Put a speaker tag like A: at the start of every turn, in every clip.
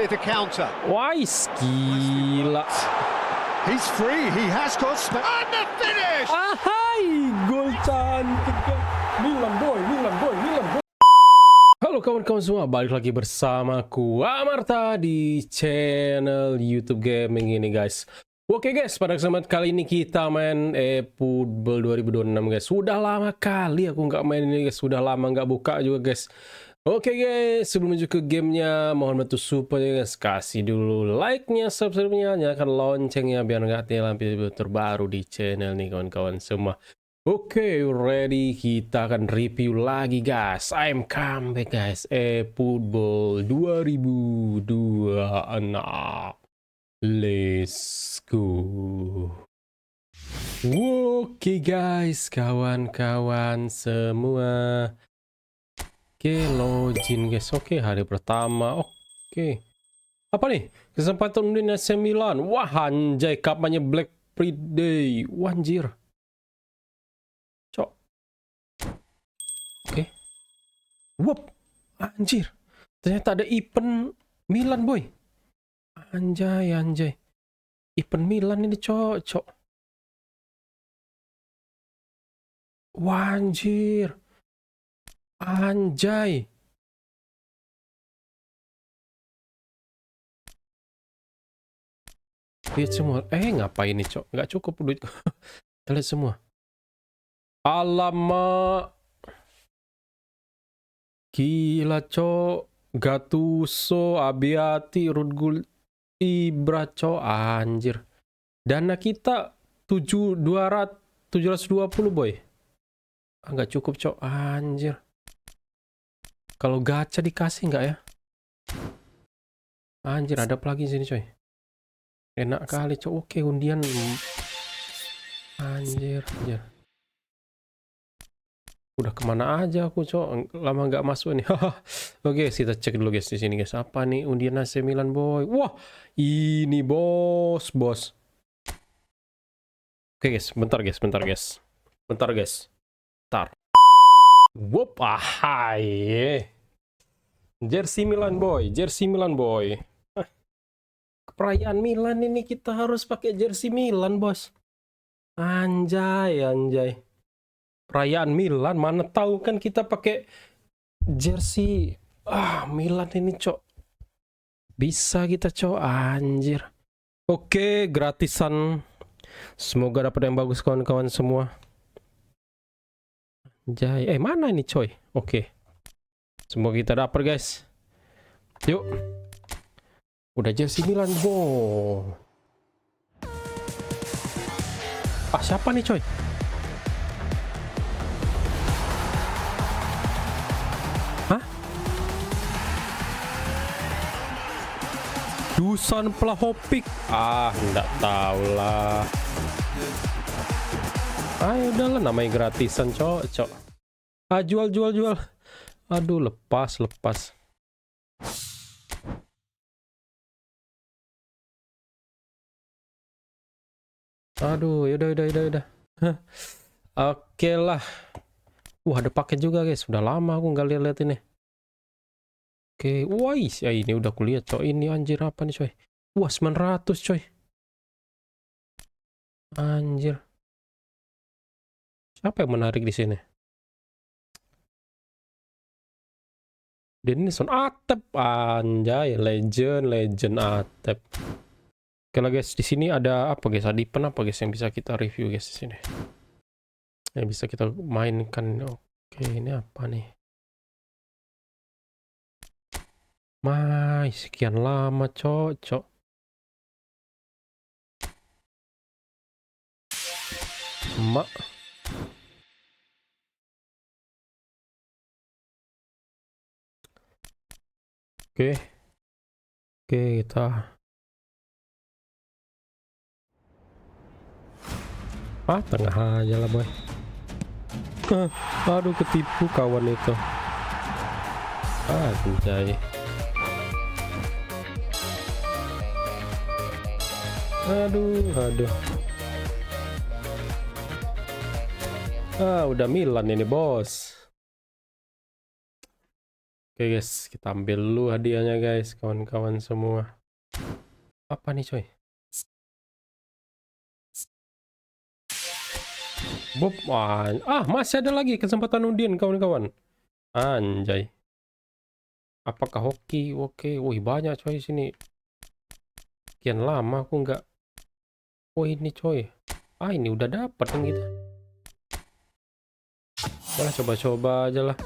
A: with the counter.
B: Wais, gila.
A: He's free, he has got space. And the finish!
B: Ahai, gol cantik. Milan boy, Milan boy, Milan boy. Halo kawan-kawan semua, balik lagi bersamaku Amarta di channel YouTube gaming ini guys. Oke guys, pada kesempatan kali ini kita main Efootball 2026 guys. Sudah lama kali aku nggak main ini guys, sudah lama nggak buka juga guys. Oke guys, sebelum menuju ke gamenya, mohon bantu support ya guys. Kasih dulu like-nya, subscribe-nya, nyalakan loncengnya biar nggak ketinggalan video terbaru di channel nih kawan-kawan semua. Oke, ready, kita akan review lagi guys. I'm comeback guys, Efootball 2026. Let's go. Oke guys, kawan-kawan semua. Oke, login guys. Oke, hari pertama. Oke. Apa nih? Kesempatan Milan AC Milan. Wah, anjay, kampanye Black Friday. Wah, anjir. Cok. Oke. Wup. Anjir. Ternyata ada event Milan, boy. Anjay, anjay. Event Milan ini, cok. Wah, anjir. Anjay. Lihat semua. Ngapain nih, cok? Nggak cukup duit. Kita lihat semua. Alamak. Gila, cok. Gattuso, Abiati, Rudgul, Ibra, cok. Anjir. Dana kita 720 boy. Nggak cukup, cok. Anjir. Kalau gacha dikasih nggak ya? Anjir, ada lagi sini coy. Enak kali coy. Oke, undian. Anjir. Udah kemana aja aku coy. Lama nggak masuk nih. Oke, kita cek dulu guys di sini guys. Apa nih undian AC Milan boy? Wah, ini bos. Oke guys, bentar guys. Wop, ahai. Jersey Milan boy. Perayaan Milan ini kita harus pakai jersey Milan, bos. Anjay. Perayaan Milan, mana tahu kan kita pakai jersey Milan ini, cok. Bisa kita, cok. Anjir. Oke, gratisan. Semoga dapat yang bagus kawan-kawan semua. Jai, mana ini coy? Oke. Semoga kita dapat guys. Yuk. Udah jersey Milan, bo. Siapa nih coy? Hah? Dusan Plahopik. Enggak tahu lah. Udahlah, namanya gratisan, cok. Jual. Aduh, lepas. Aduh, yaudah. Oke lah. Ada paket juga guys. Sudah lama aku nggak lihat ini. Oke, wais. Ini udah kulihat, cok. Ini anjir apa nih, coy? 900, coy. Anjir. Siapa yang menarik di sini? Denison Atep, anjay, legend Atep. Oke lah guys, di sini ada apa guys? Ada event apa guys yang bisa kita review guys di sini? Yang bisa kita mainkan. Oke, ini apa nih? Sekian lama, cok. Mak. Oke, kita tengah aja lah boy. Aduh, ketipu kawan itu. Anjay. Aduh. Udah Milan ini bos. Oke guys, kita ambil dulu hadiahnya guys, kawan-kawan semua. Apa nih coy? Bob, masih ada lagi kesempatan undian kawan-kawan. Anjay. Apakah hoki? Oke, wih banyak coy sini. Kian lama aku nggak. Oh ini coy. Ini udah dapat kan kita. Nah, coba-coba aja lah.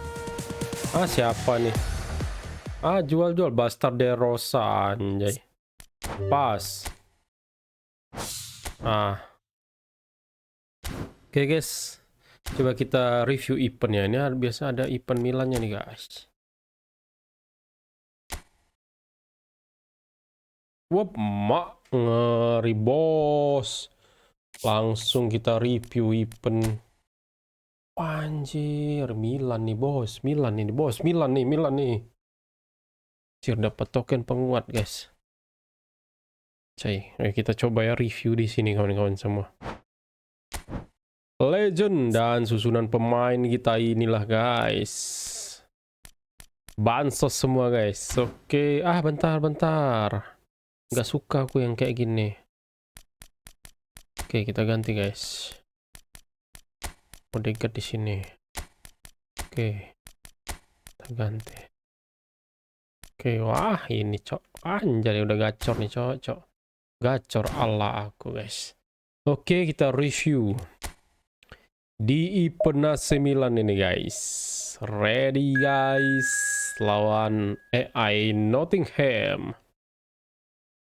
B: Siapa nih? Jual-jual Bastard de Rosa, anjay. Pas. Oke guys. Coba kita review eventnya. Ini biasa ada event Milannya nih guys. Wop, ngeri bos. Langsung kita review event. Anjir, Milan nih bos. Milan nih. Dapat token penguat guys. Kita coba ya review di sini kawan-kawan semua. Legend dan susunan pemain kita inilah guys. Bansos semua guys. Oke, bentar. Nggak suka aku yang kayak gini. Oke, kita ganti guys. Odegaard di sini. Oke, kita ganti. Oke, wah ini cok. Anjay udah gacor nih cok. Gacor ala aku guys. Oke, kita review di event AC Milan ini guys. Ready guys, lawan AI Nottingham.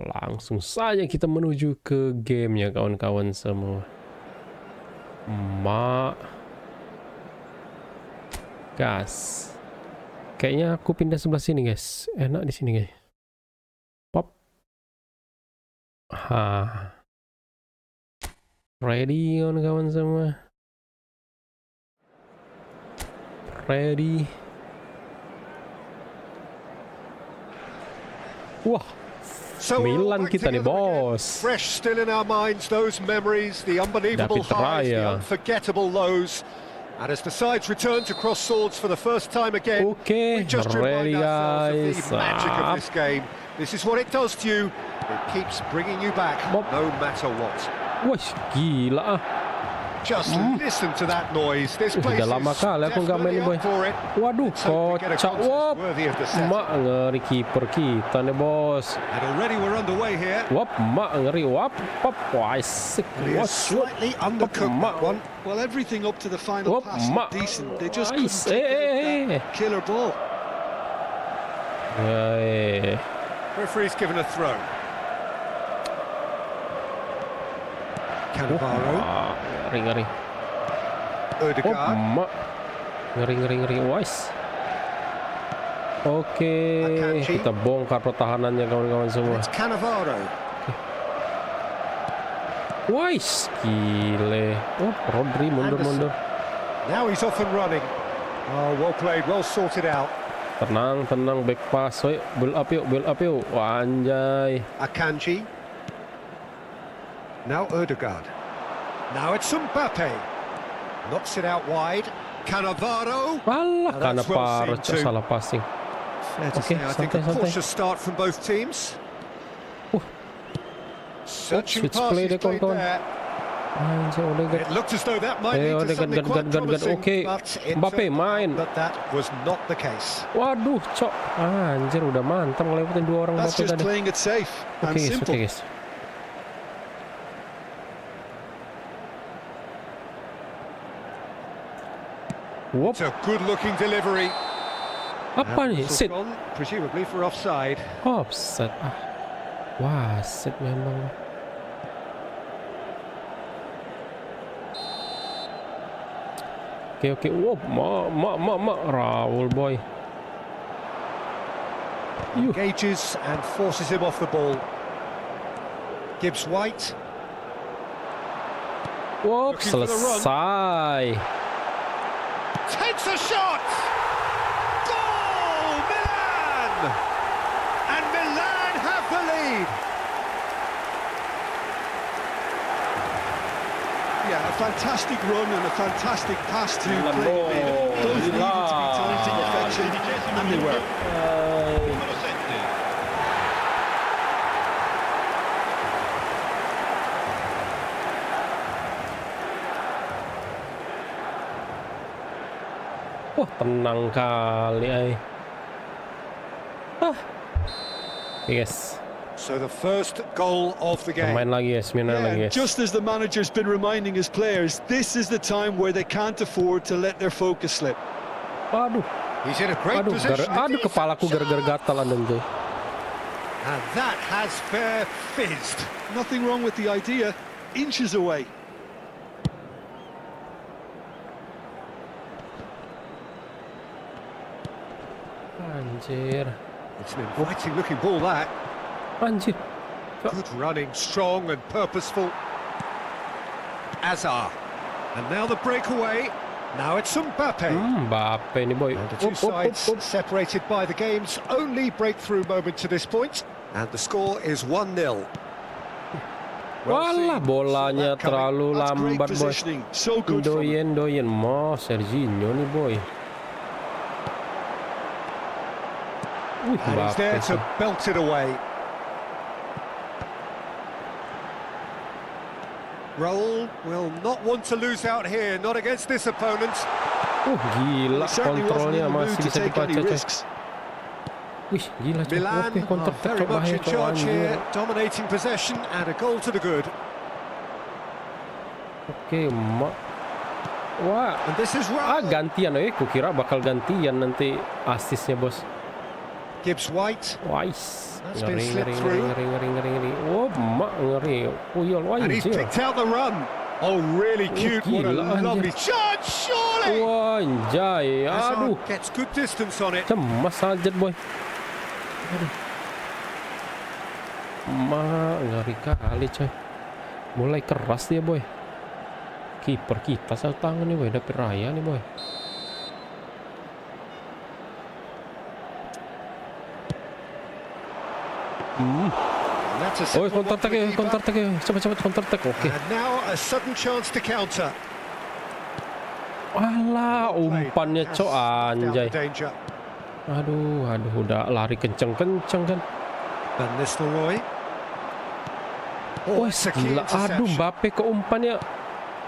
B: Langsung saja kita menuju ke gamenya kawan-kawan semua. Gas. Kayaknya aku pindah sebelah sini guys. Enak di sini guys. Pop. Ready kawan-kawan semua. Ready. Wah. Milan kita nih bos.
A: Fresh still in our minds those memories, the unbelievable highs, the unforgettable lows. And as the sides return to cross swords for the first time again, we just remind ourselves of the magic of this game. This is what it does to you. It keeps bringing you back, no matter what.
B: Wah, gila
A: Just listen to that noise. This place
B: udah lama kali aku nggak main boy. Waduh, kocak. Wop, ngeri kiper kita nih bos. Wop, ngeri. Wop, asik.
A: Slightly undercooked that one.
C: Well, everything up to the final pass was decent. They just couldn't take that killer ball.
A: Referee's given a throw. Cannavaro.
B: Ngeri.
A: Odegaard.
B: Ngeri. Wise. Oke, kita bongkar pertahanannya kawan-kawan semua.
A: It's Cannavaro.
B: Wise, gile. Rodri mundur.
A: Now he's off and running. Oh, well played, well sorted out.
B: Tenang, back pass. Build up yuk. Wah, anjay.
A: Akanji. Now Odegaard. Now it's Mbappe. Knocks it out wide. Cannavaro.
B: Alah, Cannavaro salah passing.
A: Oke, santai. Cautious start from both teams. Searching
B: play deh kawan-kawan. Anjir,
A: It looked as though that might lead to something quite promising, but it
B: Mbappe main.
A: But that was not the case.
B: Waduh, cok. Anjir, udah mantap ngelewatin dua orang
C: That's
B: Mbappe
C: just
B: tadi.
C: playing it safe and simple.
B: Oke, guys.
A: It's a good-looking delivery.
B: Apa nih? Sit.
A: Presumably for offside.
B: Offside. Wah, sit memang. Oke. Wow, Raul boy.
A: Engages and forces him off the ball. Gibbs White.
B: Wop, selesai.
A: Takes a shot! Goal! Milan! And Milan have the lead. Yeah, a
C: fantastic run and a fantastic pass to play. Those needed to be timed to perfection, and they were.
B: Wah, tenang kali, yes.
A: So the first goal of the game.
B: Main lagi, yes. Main lagi, yes.
C: Just as the manager's been reminding his players, this is the time where they can't afford to let their focus slip.
B: Aduh.
A: He's in a great position.
B: Aduh, kepalaku gara-gara gatal tuh.
A: And that has fair fizzed.
C: Nothing wrong with the idea. Inches away.
B: Anjir.
A: It's an inviting looking ball, that.
B: Anjir.
A: Good running, strong and purposeful. Azar. And now the breakaway. Now it's Mbappe.
B: Mbappe nih, boy.
A: And the two sides separated by the game's only breakthrough moment to this point. And the score is 1-0.
B: Walah, bolanya terlalu lambat, boy.
C: So good.
B: Doyen. Serginho nih, boy.
A: And he's there to belt it away. Raul will not want to lose out here, not against this opponent.
B: Gila, kontrolnya masih bisa dibaca, coy. Wih, gila, coy.
A: Milan are very much in charge here, dominating possession and a goal to the good.
B: Oke, wah.
A: And this is Raul.
B: Gantian, kukira bakal gantian nanti asisnya, bos.
A: Gibbs White.
B: Wise.
A: That's been slipped through.
B: Ngeri. Oh, ngeri.
A: And he's picked out the run. Oh, really cute. What a lovely shot, surely.
B: Anjay. Aduh.
A: Gets good distance on it.
B: Cemas aja, boy. Aduh. Ngeri kali, coy. Mulai keras dia, boy. Kiper kita satu tangan nih, boy. Dapet raya nih, boy. Oh, counter attack ya. Cepat counter attack. Oke.
A: And now a sudden chance to counter.
B: Alah, umpannya, cok, anjay. Aduh, udah lari kenceng-kenceng kan.
A: Dan Nistelrooy.
B: Oh, gila. Aduh, Mbappe ke umpannya.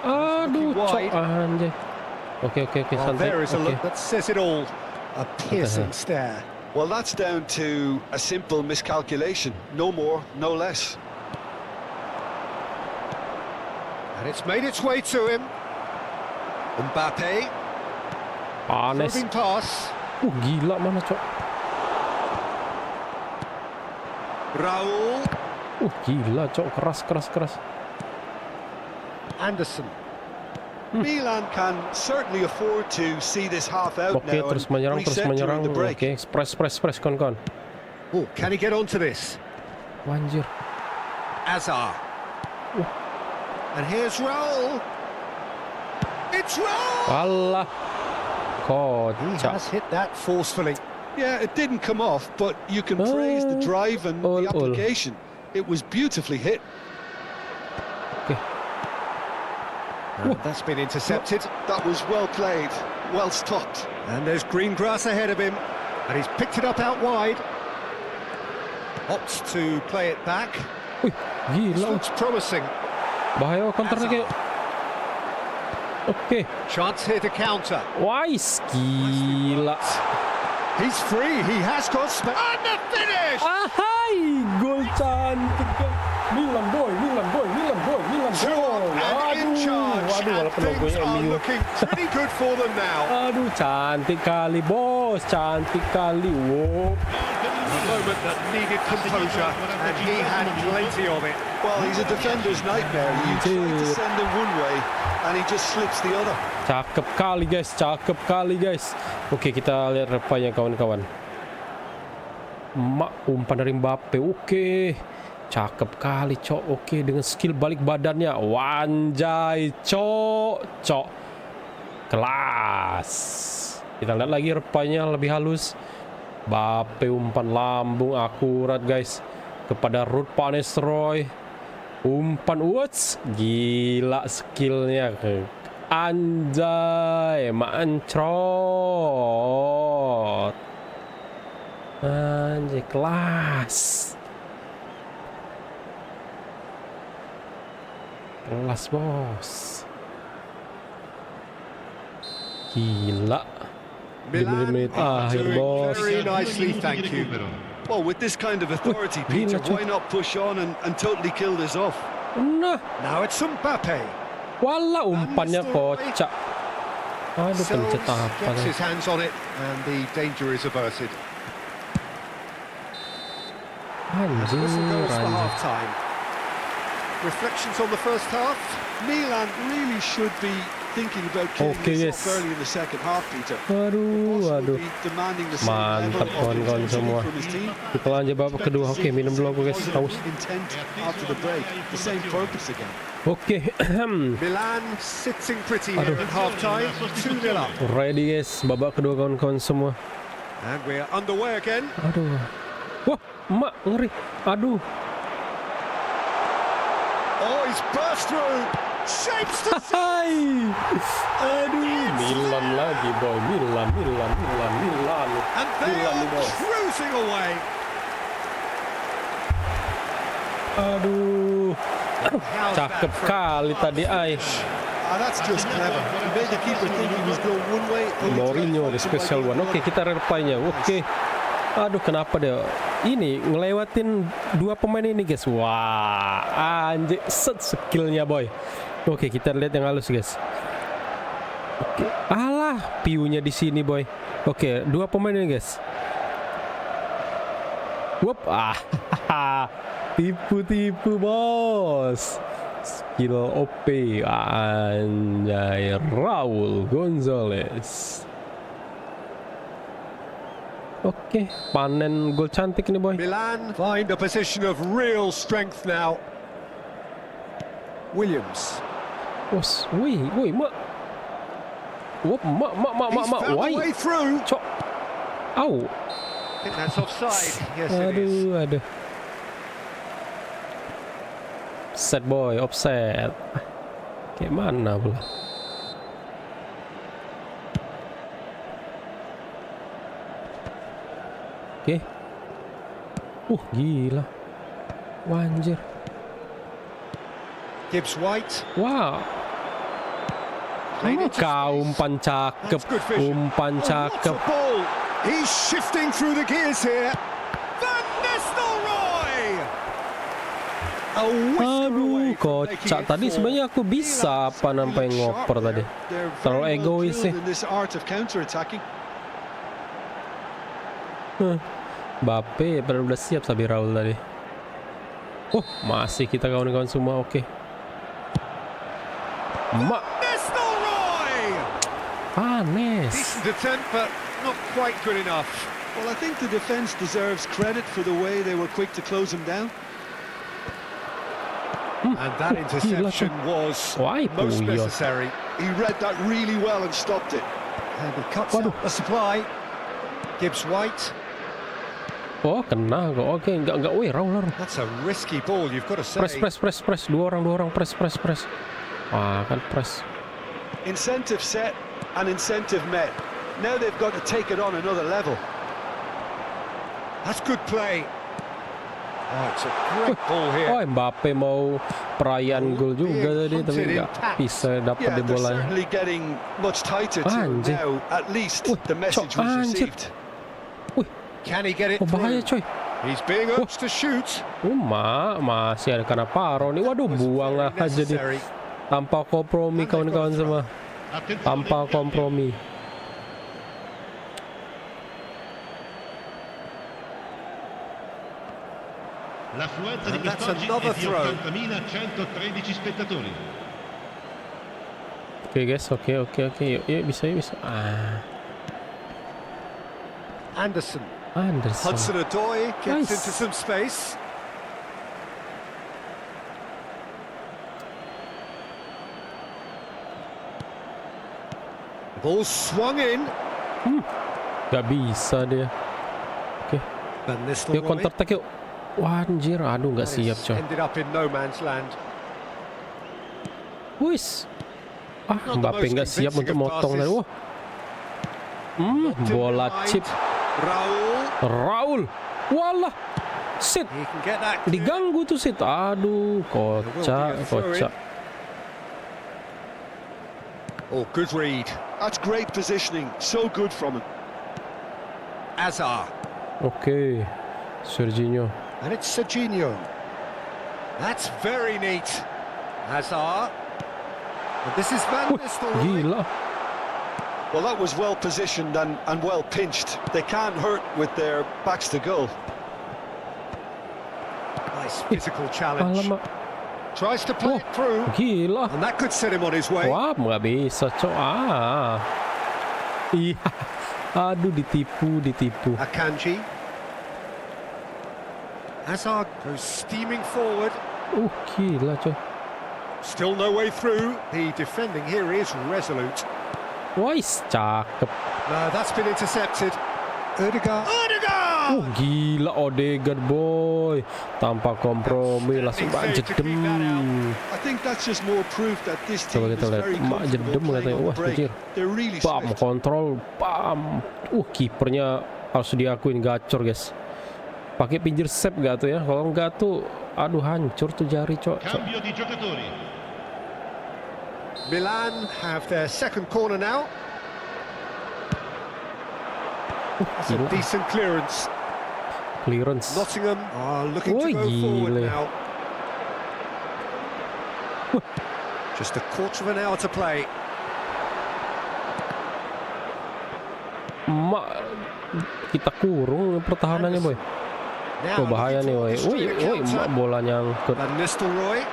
B: Aduh, cok, anjay. Oke, santai.
A: There is a look that says it all. A piercing stare.
C: Well, that's down to a simple miscalculation. No more, no less.
A: And it's made its way to him. Mbappe.
B: Panes.
A: Moving pass.
B: Gila mana, cok.
A: Raul.
B: Gila, cok, keras.
A: Anderson.
C: Milan can certainly afford to see this half out
B: now. Terus menyerang. Oke, press kawan.
A: Oh, can he get onto this?
B: Anjir.
A: Azar. And here's Raul. It's Raul.
B: Allah.
A: He has hit that forcefully.
C: Yeah, it didn't come off, but you can praise the drive and the application. It was beautifully hit.
A: Okay. That's been intercepted.
C: That was well played, well stopped.
A: And there's green grass ahead of him. And he's picked it up out wide. Opts to play it back. This looks promising.
B: Bahaya counter lagi. Oke.
A: Chance here to counter.
B: Wise, gila.
A: He's free. He has got space. And the finish!
B: Ahai, gol cantik. Milan boy.
A: Waduh, things are looking pretty good for them now.
B: Aduh, cantik kali, bos. Cantik kali. Wow.
A: A moment that needed composure, and he had plenty of it.
C: Well, he's a defender's nightmare. You try to send him one way, and he just slips the other.
B: Cakep kali, guys. Oke, kita lihat repanya, kawan-kawan. Umpan dari Mbappe. Oke. Cakep kali, cok. Oke, dengan skill balik badannya. Wanjay, cok. Kelas. Kita lihat lagi repanya lebih halus. Mbappe umpan lambung akurat, guys. Kepada Ruud van Nistelrooy. Umpan Woods, gila skillnya, anjay, mancrot, anjay kelas bos, gila. Di menit akhir bos.
A: Very nicely, thank you.
C: Well, with this kind of authority, Peter, why not push on and totally kill this off?
B: Nah,
A: Now it's Sampai.
B: wala umpannya kocak. Aduh, pencetakan.
A: Gets his hands on it and the danger is averted.
B: Anjir,
A: Whistle goes for
B: anjir.
A: half-time. Reflections on the first half?
C: Milan really should be thinking about killing this off early in the second half, Peter.
B: Aduh.
C: Demanding the same
B: Mantap
C: level of
B: kawan-kawan
C: intensity
B: semua.
C: from his team.
B: Kita lanjut babak kedua. Oke, minum dulu aku guys, haus.
C: Intent after the break, the same purpose again.
B: Oke.
A: Milan sitting pretty here at half-time, 2-0 up.
B: Ready guys, babak kedua kawan-kawan semua.
A: And we're underway again.
B: Aduh. Wah, emak ngeri. Aduh.
A: Oh, he's burst through. Shapes to
B: Hai. Aduh, Milan lagi boy. Milan.
A: and they
B: Milan nih,
A: are
B: boy.
A: cruising away.
B: Aduh. Cakep kali tadi ay.
C: That's just clever. He made the keeper think he was going one way.
B: Mourinho the special one. Oke, kita reply-nya. Oke. Aduh, kenapa dia ini ngelewatin dua pemain ini guys. Wah, anjir, skillnya boy. Oke, kita lihat yang halus guys. Oke. Alah, piunya di sini boy. Oke, dua pemain ini guys. Wup, tipu bos. Skill OP, anjay, Raul Gonzalez. Oke, panen gol cantik nih boy.
A: Milan find a position of real strength now. Williams.
B: Wih, mak. Wop, mak,
A: He's found a way through.
B: Cok. Au.
A: I think that's offside. Yes, it is.
B: Aduh. Set boy, offset. Kayak mana pula? Oke. Gila. Wanjir.
A: Gibbs White.
B: Wow. Kau umpan cakep. Umpan cakep.
A: Ball. He's shifting through the gears here. Van Nistelrooy.
B: Aduh, kocak. Tadi sebenarnya aku bisa apa nampai ngoper tadi. Terlalu egois sih. Bape pada udah siap Sabi Raul tadi. Masih kita kawan-kawan semua. Oke. Mak. Panes.
A: Decent attempt, but not quite good enough.
C: Well, I think the defense deserves credit for the way they were quick to close him down.
A: And that interception was most necessary.
C: He read that really well and stopped it.
A: And he cuts out the supply. Gibbs White.
B: Kena kok. Oke, enggak. Wih, Raul.
A: That's a risky ball, you've got to say.
B: Press. Dua orang. Press. Kan press.
C: Incentive set and incentive met. Now they've got to take it on another level.
A: That's good play. Oh, it's a great ball here.
B: Mbappe mau perayaan gol juga tadi, tapi nggak bisa dapat di bolanya.
C: Certainly getting much tighter too now. At least the message was received.
A: Can he get it
B: bahaya coy.
A: He's being urged to shoot.
B: Masih ada Cannavaro nih. Waduh, buang aja di tanpa kompromi kawan-kawan semua. Tanpa kompromi.
D: L'affluenza di quest'oggi è di 80.113 spettatori.
B: Oke guys, oke. Yuk, bisa.
A: Anderson. Hudson-Odoi gets into some space. The ball swung in.
B: Gak bisa dia. Oke. Yuk counter attack yuk. Wah, anjir, aduh nggak siap coy.
A: Ended up in no man's land.
B: Wis. Mbappe nggak siap untuk motong tadi. Wah. Bola chip. Raul. Walah. Sit. Diganggu tuh Sit. Aduh, kocak.
A: Oh, good read.
C: That's great positioning. So good from him.
A: Azar.
B: Oke. Serginho.
A: And it's Serginho. That's very neat. Hazard. And this is Van Nistelrooy.
B: Gila.
C: Well, that was well positioned and well pinched. They can't hurt with their backs to goal.
A: Nice physical challenge.
B: Alamak.
A: Tries to play it through.
B: Gila.
A: And that could set him on his way.
B: Wah, nggak bisa coy. Iya. Aduh, ditipu.
A: Akanji. Hazard goes steaming forward.
B: Gila coy.
A: Still no way through. The defending here is resolute.
B: Wais, cakep.
A: That's been intercepted. Odegaard.
B: Gila Odegaard boy. Tanpa kompromi langsung jedem.
C: I think that's just more proof that this team is very
B: jedem katanya. Wah, anjir. Bam, kontrol, bam. Kipernya harus diakuin gacor, guys. Pakai pinggir sep gak tuh ya? Kalau enggak tuh, aduh hancur tuh jari cok.
D: Cambio di giocatori.
A: Milan have their second corner now. That's a decent clearance. Nottingham are looking to go forward now. Just a quarter of an hour to play.
B: Kita kurung pertahanannya boy. Bahaya nih woy. Bola nyangkut.
A: Milan Nistelrooy.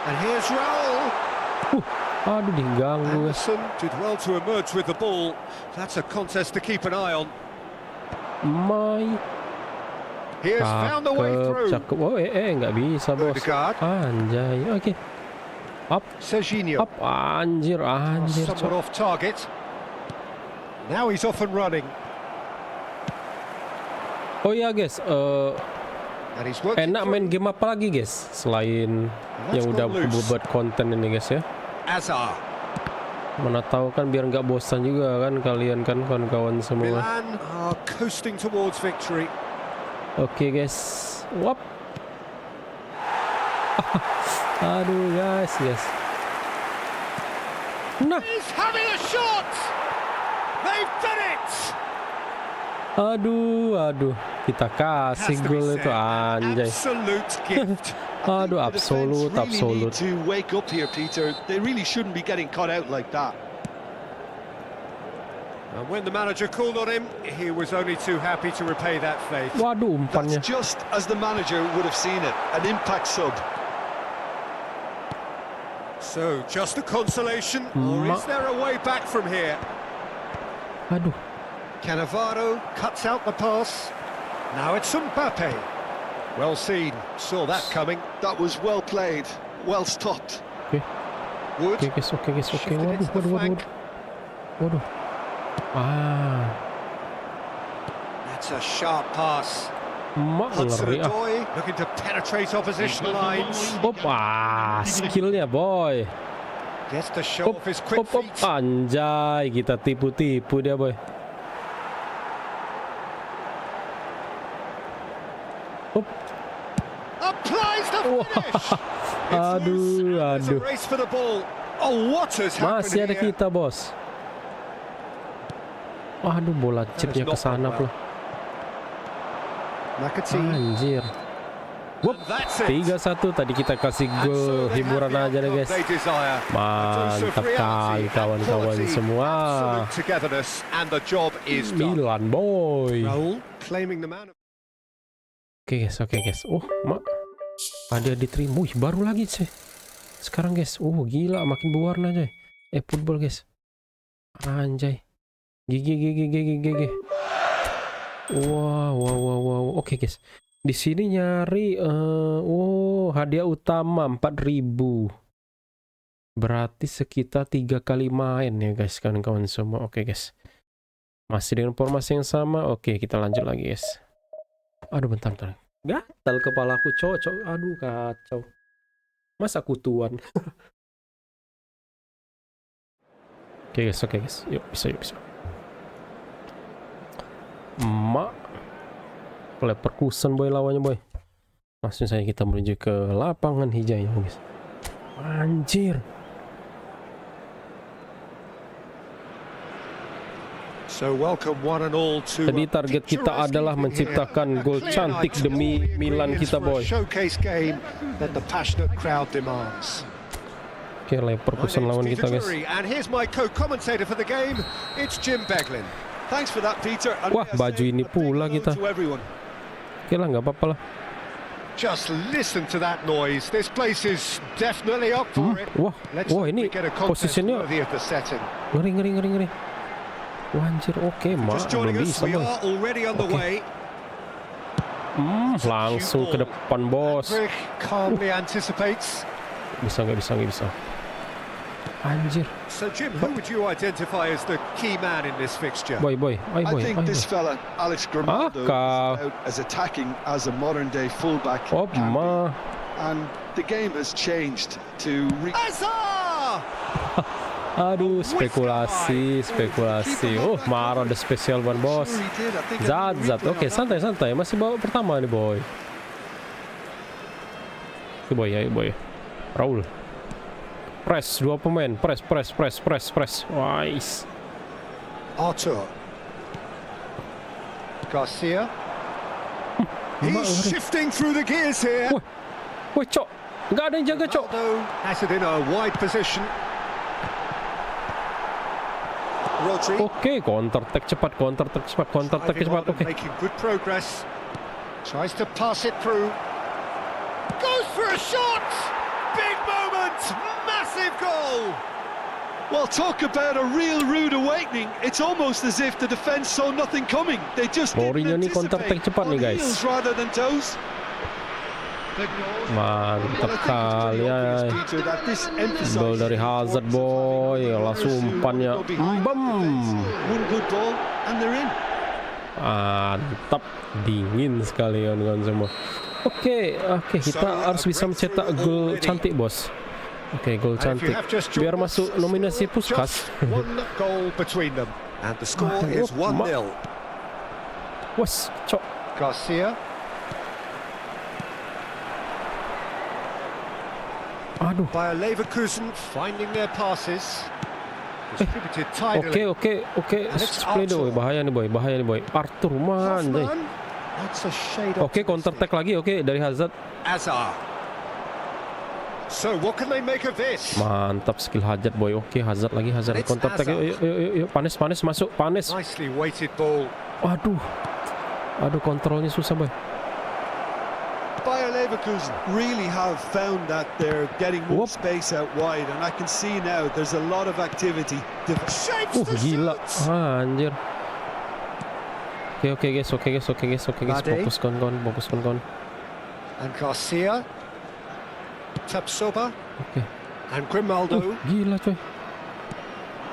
A: And here's Raul.
B: Aduh, diganggu.
A: Anderson did well to emerge with the ball. That's a contest to keep an eye on. He has found the way through.
B: Cakep. Nggak bisa bos. Anjay. Oke. Up.
A: Serginho.
B: Up. Anjir.
A: Somewhat off target. Now he's off and running.
B: Oh ya guys, enak main game apa lagi guys selain yang udah buat konten ini guys ya.
A: Azar.
B: Mana tahu kan biar nggak bosan juga kan kalian kan kawan-kawan semua.
A: Milan are coasting towards victory.
B: Oke guys, wap. Aduh guys. Nah.
A: He's having a shot. They've done it.
B: Aduh, kita kasih gol itu anjay. Aduh, absolut.
C: To wake up here, Peter. They really shouldn't be getting caught out like that.
A: And when the manager called on him, he was only too happy to repay that faith.
B: Waduh, umpannya.
C: That's just as the manager would have seen it, an impact sub.
A: So, just a consolation, or is there a way back from here?
B: Aduh.
A: Cannavaro cuts out the pass. Now it's Mbappe. Well seen. Saw that coming.
C: That was well played. Well stopped.
B: Oke guys. Waduh.
A: That's a sharp pass. Looking to penetrate opposition lines.
B: Skillnya boy.
A: Gets to show off his quick feet.
B: Anjay, kita tipu dia boy.
A: Applies the finish.
B: Aduh.
A: Race for the ball. Oh, what has happened
B: Masih ada
A: here?
B: kita bos. Waduh, bola chipnya ke sana pula. Anjir. 3-1 tadi kita kasih gol hiburan aja deh guys. Mantap kali kawan-kawan semua. Milan boy. Oke guys. Ada diterima. Baru lagi sih. Sekarang guys. Gila makin berwarna aja. Football guys. Anjay. GG. Wow. Oke guys. Di sini nyari hadiah utama 4.000. Berarti sekitar 3 kali main ya guys, kawan-kawan semua. Oke guys. Masih dengan formasi yang sama. Oke, kita lanjut lagi guys. Aduh bentar. Gatal kepalaku, cocok. Aduh, kacau. Masa kutuan. Oke guys. Yuk, bisa. Leverkusen boy lawannya boy. Langsung saja kita menuju ke lapangan hijaunya guys. Anjir.
A: So welcome one and all to
B: Tadi target kita adalah menciptakan gol cantik demi Milan kita boy.
A: Showcase game that the passionate crowd demands.
B: Oke, Leverkusen lawan kita guys.
A: And here's my co-commentator for the game. It's Jim Beglin.
C: Thanks for that, Peter.
B: Wah, baju ini pula kita. Oke lah, nggak apa-apa lah.
A: Just listen to that noise. This place is definitely up for it.
B: Wah, ini posisinya ngeri. Wah, anjir, oke, belum bisa boy. Langsung ke depan bos. Bisa nggak bisa. Anjir.
A: So Jim, who would you identify as the key man in this fixture?
B: Boy.
C: I think this fella, Alex Grimaldo, is out as attacking as a modern-day fullback. And the game has changed to...
B: Aduh, spekulasi. Oh, marah ada spesial ban bos. Zat. Oke, santai. Masih bawa pertama nih boy. Boy. Raul. Press, 2 pemain. Press. Wise.
A: Atau. Garcia. He's shifting through the gears here.
B: Woi, cok. Nggak ada yang jaga, cok.
A: Has it in a wide position.
B: Oke, counter attack cepat. Oke.
A: Making good progress. Tries to pass it through. Goes for a shot. Big moment. Massive goal.
C: Well, talk about a real rude awakening. It's almost as if the defense saw nothing coming. They just didn't anticipate
B: cepat nih guys.
C: Heels rather than toes.
B: Mantap kali ya. Gol dari Hazard boy. Langsung umpannya. Bam.
C: One good ball and they're in.
B: Mantap. Dingin sekali kawan-kawan semua. Oke, kita harus bisa mencetak gol cantik bos. Oke, gol cantik biar masuk nominasi Puskas. Was, cok.
A: Garcia.
B: Aduh.
A: By Leverkusen finding their passes. Distributed tidily.
B: Oke. Split boy, bahaya nih boy. Arthur man. Oke, counter attack lagi. Oke, dari Hazard.
A: So what can they make of this?
B: Mantap skill Hazard boy. Oke, Hazard counter attack. Yuk, panis masuk.
A: Nicely weighted ball.
B: Aduh, kontrolnya susah boy.
C: Bayer Leverkusen really have found that they're getting more space out wide, and I can see now there's a lot of activity.
B: Gila, anjir. Oke guys. Fokus kon.
A: And Garcia. Tapsoba.
B: Oke.
A: And Grimaldo.
B: Gila coy.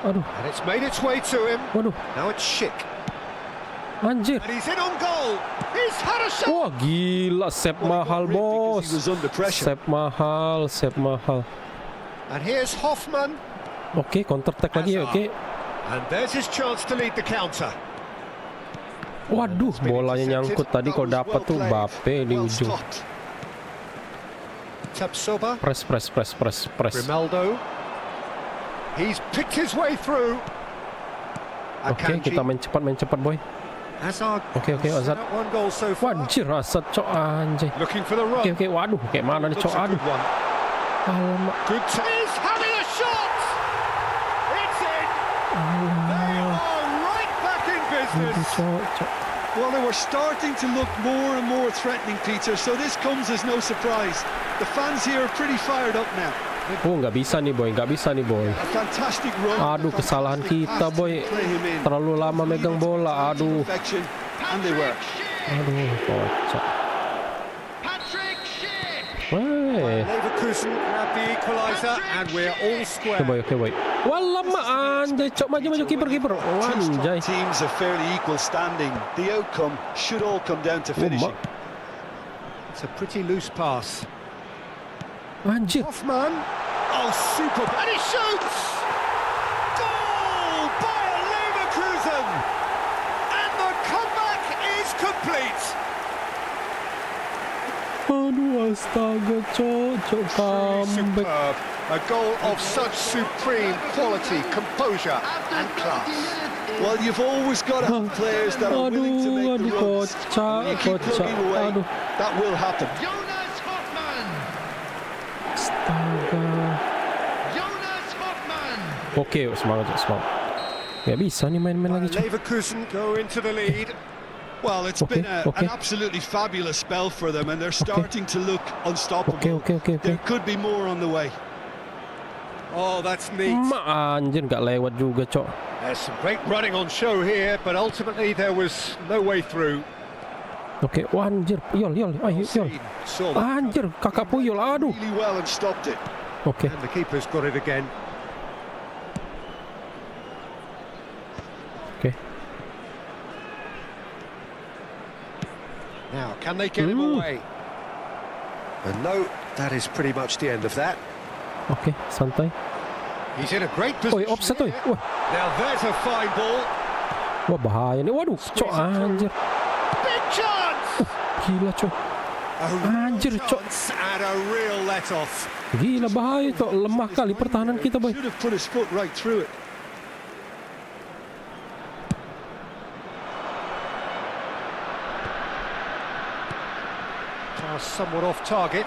B: Aduh.
A: And it's made its way to him.
B: Waduh.
A: Now it's Schick.
B: Anjir.
A: And he's in on goal. He's had a shot.
B: Wah, gila, save mahal bos. Save mahal.
A: And here's Hoffman.
B: Oke, counter attack lagi. Oke.
A: And there's his chance to lead the counter.
B: Waduh, bolanya nyangkut tadi. Kok dapat tuh Bape di ujung.
A: Tapsoba.
B: Press.
A: Grimaldo. He's picked his way through.
B: Oke, kita main cepat boy. Oke, Hazard. Wajir Hazard, cok anjay.
A: Looking for the run.
B: Oke, waduh, kayak mana nih cok, aduh. Alamak.
A: Good. He's having a shot. It's in. They are right back in business.
B: Cok.
C: Well, they were starting to look more and more threatening, Peter, so this comes as no surprise. The fans here are pretty fired up now.
B: Nggak bisa nih boy. Aduh, kesalahan kita boy. Terlalu lama megang bola. Aduh, kocak. Oke boy. Wah, lama anjay. Cok, maju kiper. Anjay.
C: Teams are fairly equal standing. The outcome should all come down to finishing.
A: It's a pretty loose pass.
B: Anjir.
A: Hoffman. Oh, super. And he shoots! Goal by Leverkusen! And the comeback is complete.
B: Aduh, astaga, cocok comeback.
A: Superb. A goal of such supreme quality, composure and class.
C: Well, you've always got to have players that are willing to make the runs. When you keep plugging away, that will happen.
B: Astaga. Oke, semangat. Gak bisa nih main-main lagi, cok.
A: Leverkusen go into the lead.
C: Well, it's been an absolutely fabulous spell for them, and they're starting to look unstoppable. There could be more on the way.
A: Oh, that's neat.
B: Anjir, gak lewat juga, cok.
A: There's some great running on show here, but ultimately there was no way through.
B: Oke, wah, anjir, Yol. Anjir, kakak Puyol, aduh.
C: Really well and stopped it.
B: Oke.
A: And the keeper's got it again.
B: Oke.
A: Now, can they get him away? And no, that is pretty much the end of that.
B: Oke, santai.
A: He's in a great position.
B: Offset, oi. Wah.
A: Now there's a fine ball.
B: Wah, bahaya nih. Waduh, cok, anjir.
A: Big chance.
B: Gila, cok. Anjir, cok.
A: And a real let off.
B: Gila, bahaya, cok. Lemah kali pertahanan kita, boy.
C: Should have put his foot right through it.
A: Somewhat off target.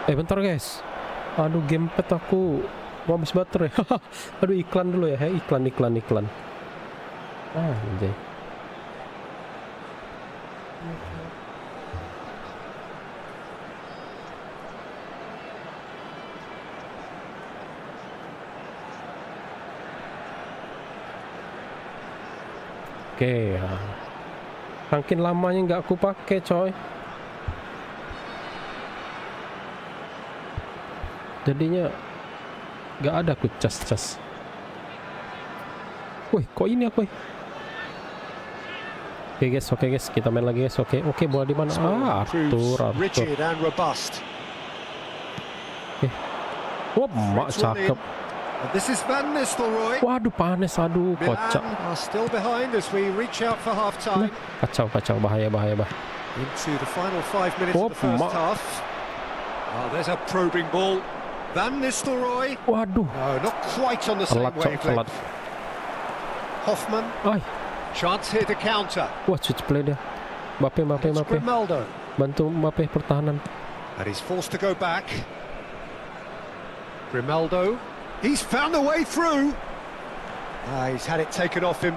B: Bentar, guys. Aduh, gamepad aku mau habis baterai. Aduh, iklan dulu ya. Iklan. Anjay. Oke, makin lamanya nggak aku pakai, coy. Jadinya nggak ada aku cas. Wih, kok ini aku? Oke guys, kita main lagi, guys. Oke, bola di mana? Atur. Oke. Wah, mak cakep.
A: This is Van Nistelrooy.
B: Waduh, panas, aduh, kocak.
A: Still behind as we reach out for half time.
B: Kacau, bahaya.
A: Into the final 5 minutes of the first half. Oh, there's a probing ball. Van Nistelrooy.
B: Waduh.
A: No, not quite on the same wavelength. Hoffman. Chance here to counter.
B: Wah, switch play dia. Mbappe. Bantu Mbappe pertahanan.
A: And he's forced to go back. Grimaldo. He's found a way through. He's had it taken off him.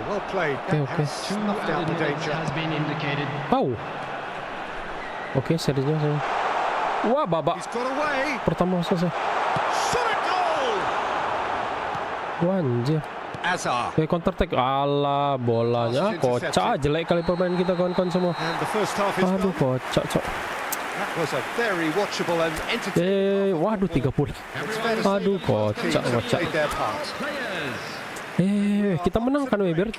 A: Well played.
B: Okay.
A: Snuffed out the danger.
B: Oke, seriusnya saya. Wah, babak.
A: He's got away.
B: Pertama selesai.
A: Solid goal.
B: Wah, anjir.
A: Azar.
B: Counter attack. Alah, bolanya kocak, jelek kali permainan kita kawan-kawan semua.
A: And the first half is
B: aduh, kocak, cok.
A: That was a very watchable and entertaining.
B: Waduh, 30. Aduh, kocak. Kita menang kan, Weber.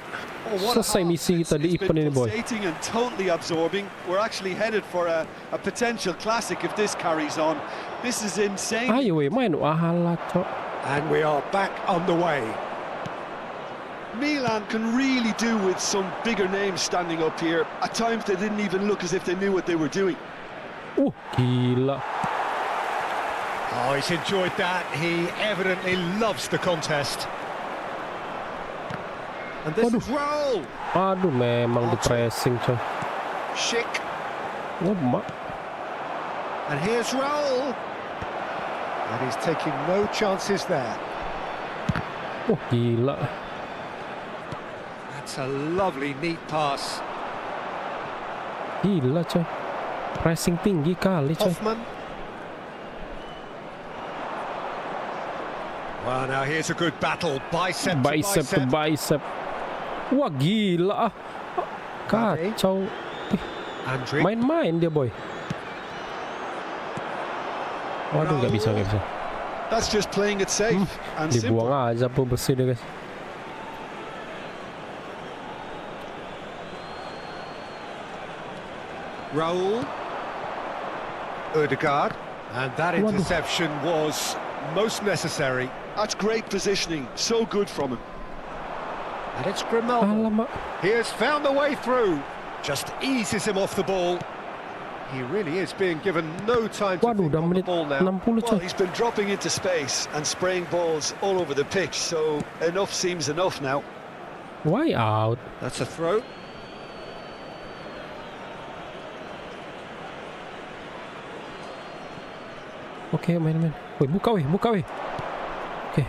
B: Selesai misi kita di event ini, boy.
C: And totally absorbing. We're actually headed for a potential classic if this carries on. This is insane.
B: Ayo, main. Alah, cok.
A: And we are back on the way.
C: Milan can really do with some bigger names standing up here. At times they didn't even look as if they knew what they were doing.
B: Gila.
A: Oh, he's enjoyed that. He evidently loves the contest. And this is Raul.
B: Aduh, memang di pressing, coy.
A: Schick.
B: Mak.
A: And here's Raul. And he's taking no chances there.
B: Gila.
A: That's a lovely, neat pass.
B: Gila, coy. Pressing tinggi kali, coy.
A: Hoffman. Well, now here's a good battle. Bicep to
B: bicep. Wah, gila. Kacau. Main-main dia, boy. Waduh, nggak bisa.
C: That's just playing it safe and simple.
B: Dibuang aja, bersih deh, guys.
A: Raul. Ødegaard. And that interception was most necessary.
C: That's great positioning. So good from him.
A: And it's Grimaldo. He has found the way through. Just eases him off the ball. He really is being given no time to think on the ball now.
C: Well, he's been dropping into space and spraying balls all over the pitch, so enough seems enough now.
B: Why out?
A: That's a throw.
B: Okay, main. Woi, buka weh. Okay.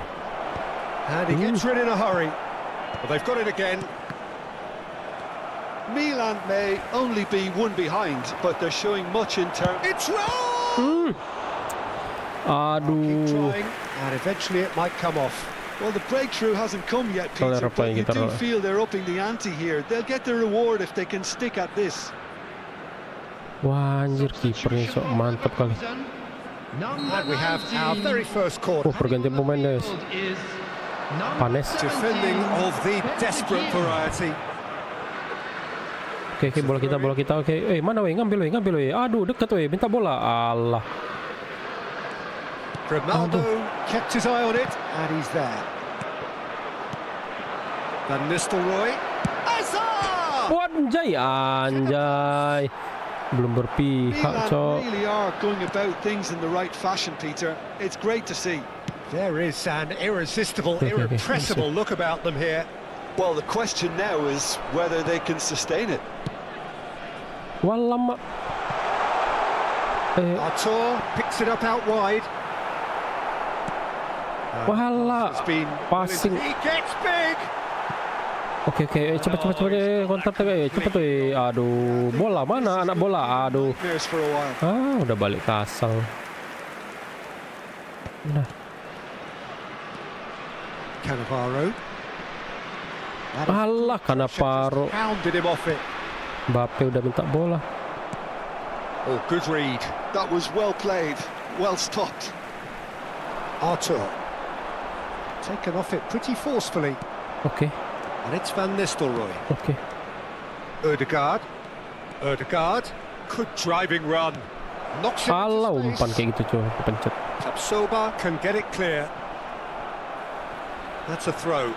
A: And he gets rid in a hurry. Well, they've got it again.
C: Milan may only be one behind, but they're showing much in terms.
A: It's wrong!
B: Aduh.
A: Trying, and eventually it might come off.
C: Well, the breakthrough hasn't come yet, Peter, but you do feel they're upping the ante here. They'll get the reward if they can stick at this.
B: Wah, anjir, kipernya sok mantap kali.
A: And we have our very first corner.
B: Pergantian pemain, guys. Panes.
A: Defending of the desperate variety.
B: Oke, bola kita. Oke. Mana weh? Ngambil weh. Aduh, dekat weh. Minta bola. Allah.
A: Grimaldo kept his eye on it, and he's there. Van Nistelrooy.
B: Anjay. Belum berpihak, Cok.
C: Milan really are going about things in the right fashion, Peter. It's great to see.
A: There is an irresistible, irrepressible look about them here.
C: Well, the question now is whether they can sustain it.
B: Walama.
A: Atau picks it up out wide.
B: Wala. Passing.
A: He gets big.
B: Oke, cepat kontak cepat tuh. Aduh, bola mana? Anak bola. Aduh. Udah balik ke asal. Nah.
A: Cannavaro.
B: Allah, Cannavaro. Mbappe udah minta bola.
A: Oh, good read.
C: That was well played, well stopped.
A: Atau taken off it pretty forcefully.
B: Okay.
A: And it's Van Nistelrooy.
B: Okay.
A: Ødegaard. Good driving run. Knocks it into
B: umpan kayak gitu, coba pencet.
A: Tapsoba can get it clear. That's a throw.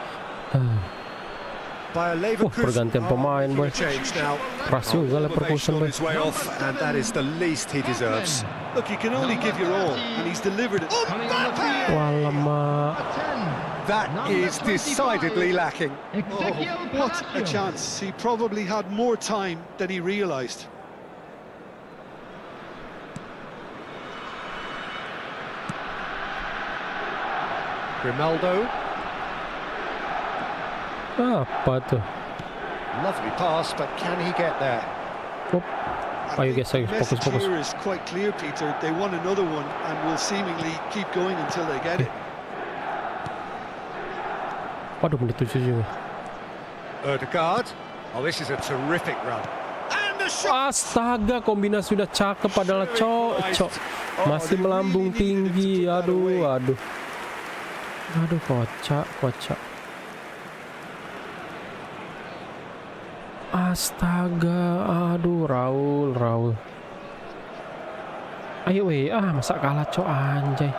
A: By a
B: pergantian pemain, boy. Keras juga Leverkusen, boy.
A: And that is the least he deserves.
C: Look, you can only give your all, and he's delivered it.
B: Walama.
A: That is decidedly lacking.
C: Oh, what a chance. He probably had more time than he realised.
A: Grimaldo.
B: Apa tuh?
A: Lovely pass, but can he get there?
B: Ayo guys, fokus.
C: Here is quite clear, Peter. They want another one and will seemingly keep going until they get it.
B: Waduh, menit 7 juga.
A: Ødegaard. Oh, this is a terrific run. And the shot.
B: Astaga, kombinasi udah cakep padahal cok. Masih melambung tinggi. Aduh, kocak. Astaga, aduh, Raul. Ayo weh, masa kalah cok, anjay.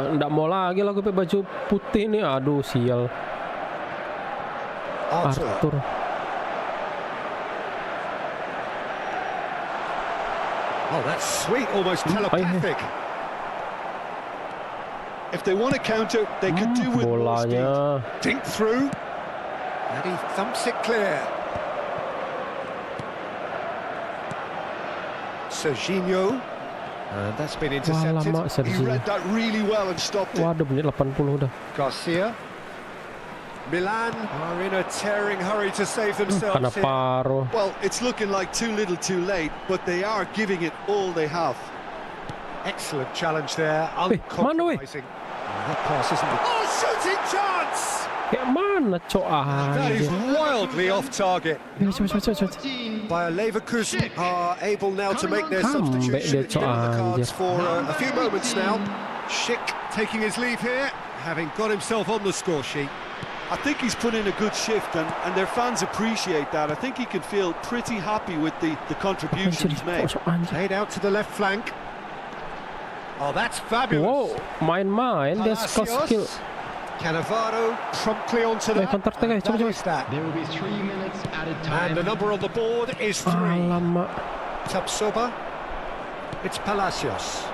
B: Nggak mau lagi lah gue pakai baju putih nih, aduh sial. Arthur.
A: Oh, that's sweet, almost telepathic.
C: If they want to counter, they could do with more speed.
A: Dink through, and he thumps it clear. Serginho, and that's been intercepted.
C: He read that really well and stopped it.
B: Waduh, menit 80 udah.
A: Garcia. Milan are in a tearing hurry to save themselves
B: here.
C: Well, it's looking like too little too late, but they are giving it all they have.
A: Excellent challenge there, uncompromising. That pass isn't it? Oh, shooting chance!
B: Kayak mana, cok?
A: That is wildly off target.
B: Cepat.
A: Bayer Leverkusen are able now to make their substitution. It's been on the cards for a few moments now. Schick taking his leave here, having got himself on the score sheet.
C: I think he's put in a good shift, and their fans appreciate that. I think he can feel pretty happy with the contribution he's made.
A: Played out to the left flank. Oh, that's fabulous.
B: Wow, main-main dia skill.
A: Cannavaro promptly onto that. That is that.
D: There will be 3 minutes added time.
A: And the number on the board is 3.
B: Alamak.
A: Tapsoba. It's Palacios.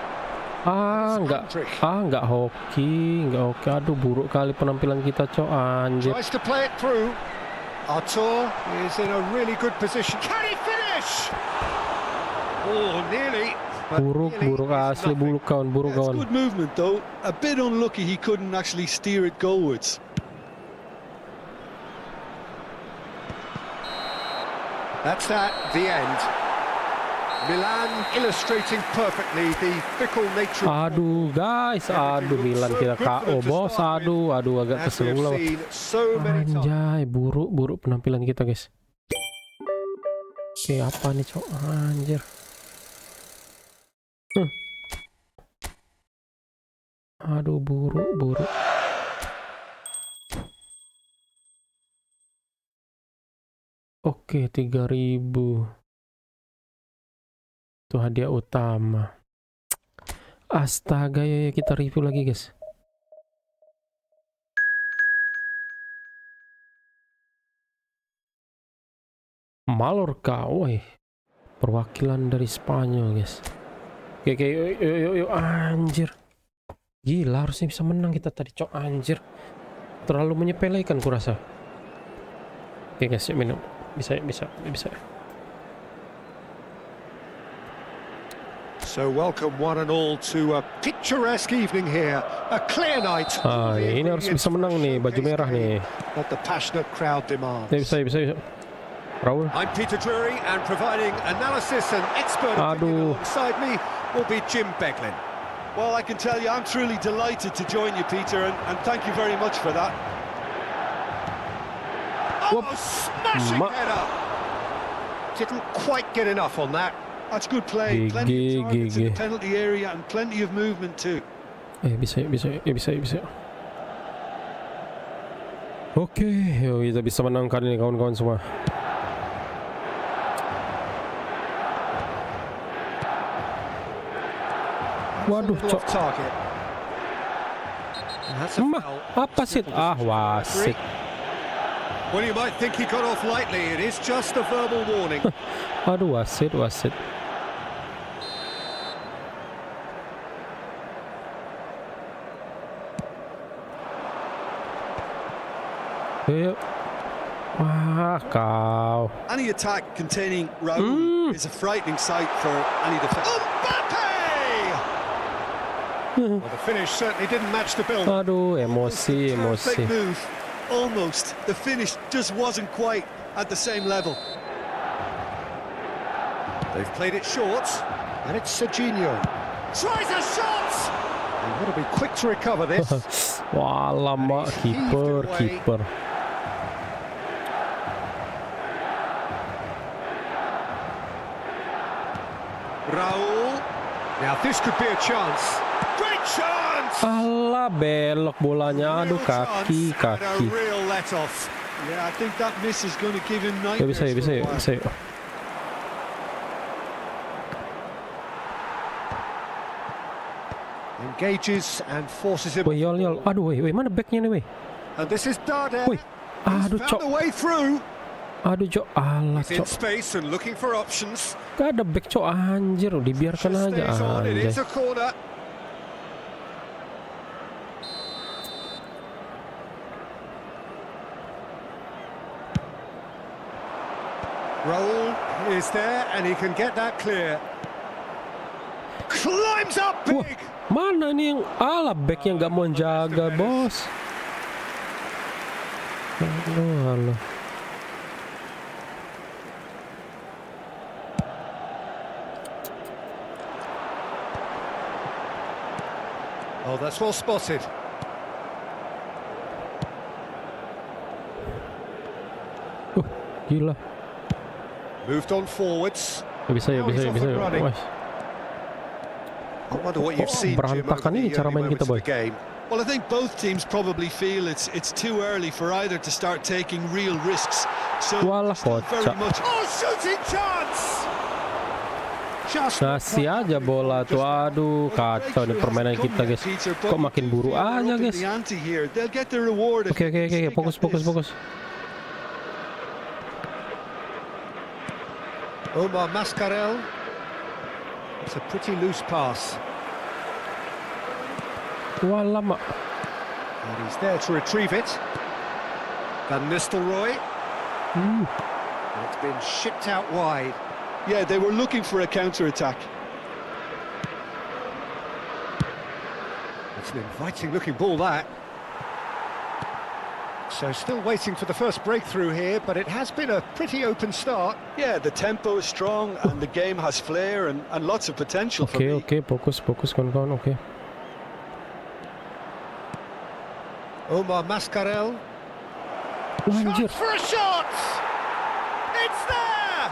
B: Enggak hoki, Aduh, buruk kali penampilan kita, cok, anjir.
A: Tries to play it through. Atau is in a really good position. Can he finish? Oh, nearly.
B: Buruk asli, buruk kawan.
C: Good movement though. A bit unlucky he couldn't actually steer it goalwards.
A: That's the end. Milan illustrating perfectly the fickle nature.
B: Aduh guys, Milan kita KO bos, aduh agak kesel pula. Anjay, buruk penampilan kita guys. Oke, apa nih cok, anjir. Aduh, buruk. Oke, 3.000. Itu hadiah utama. Astaga, ya kita review lagi guys. Mallorca, woi. Perwakilan dari Spanyol guys. Oke, yuk, anjir. Gila, harusnya bisa menang kita tadi, cok, anjir. Terlalu menyepelekan kurasa. Oke guys, yuk minum. Bisa.
A: So welcome one and all to a picturesque evening here. A clear night.
B: Ini harus bisa menang nih, baju merah nih.
A: What the passionate crowd demands.
B: Bisa. Raul.
A: I'm Peter Drury, and providing analysis and expert opinion alongside me will be Jim Beglin.
C: Well, I can tell you, I'm truly delighted to join you, Peter, and thank you very much for that.
A: Oh, smashing header! Didn't quite get enough on that.
C: That's good play. Plenty of targets in the penalty area and plenty of movement too.
B: Bisa. Oke, yuk kita bisa menangkan ini kawan-kawan semua. Waduh, cok. Apa sih? Wasit.
A: Well, you might think he got off lightly. It is just a verbal warning.
B: Aduh, wasit. Yuk. Wah, kau.
C: Any attack containing Raul is a frightening sight for any defense.
A: Well, the finish certainly didn't match the bill.
B: Aduh, emosi.
C: Perfect move. Almost. The finish just wasn't quite at the same level.
A: They've played it short, and it's Serginho. Tries a shot! And got to be quick to recover this.
B: Wah, lama keeper.
A: Raul. Now this could be a chance. Great chance!
B: Alah, belok bolanya. Aduh, kaki.
C: Real let off. Yeah, I think that miss is going to give him nightmares.
B: Bisa.
A: Engages and forces him.
B: Woi, yol. Aduh, woi, mana backnya nih, woi?
A: And this is Darder.
B: Woi, aduh, cok.
A: Found the way through.
B: Aduh, cok. Alah,
A: He's in
B: cok.
A: space and looking for options.
B: Gak ada back, cok, anjir. Dibiarkan aja,
A: It
B: anjir.
A: is a corner. Raul is there and he can get that clear. Climbs up big.
B: Wah, mana nih yang back yang gak mau jaga, bos? Aduh.
A: Oh, that's well spotted.
B: Gila.
A: Moved on forwards.
B: Bisa.
A: I wonder what you've seen, Jim, over
B: Berantakan ini
A: the
B: cara main
A: early
B: kita,
A: moments of
B: boy.
A: the game.
C: Well, I think both teams probably feel it's too early for either to start taking real risks. So very much.
A: Oh, shooting chance!
B: Kasih aja bola tuh, aduh kacau nih permainan kita guys. Kok makin buruk aja guys. Oke, fokus.
A: Omar Mascarell. It's a pretty loose pass.
B: Lama.
A: And he's there to retrieve it. Van Nistelrooy. And it's been shipped out wide.
C: Yeah, they were looking for a counter-attack.
A: It's an inviting-looking ball, that. So still waiting for the first breakthrough here, but it has been a pretty open start.
C: Yeah, the tempo is strong and the game has flair and lots of potential for me.
B: Okay, fokus kawan-kawan, okay.
A: Omar Mascarell.
B: Anjir.
A: For a shot! It's there!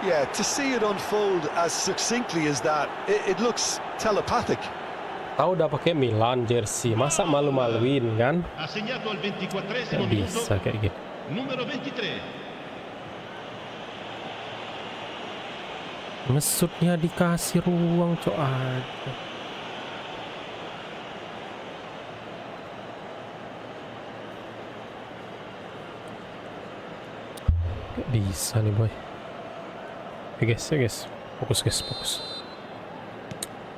C: Yeah, to see it unfold as succinctly as that, it looks telepathic.
B: Tahu udah pakai Milan jersey, masa malu-maluin kan? Gak bisa kayak gitu.
D: Numero 23.
B: Ngesutnya dikasih ruang cok aja. Gak bisa nih boy. Guys, fokus.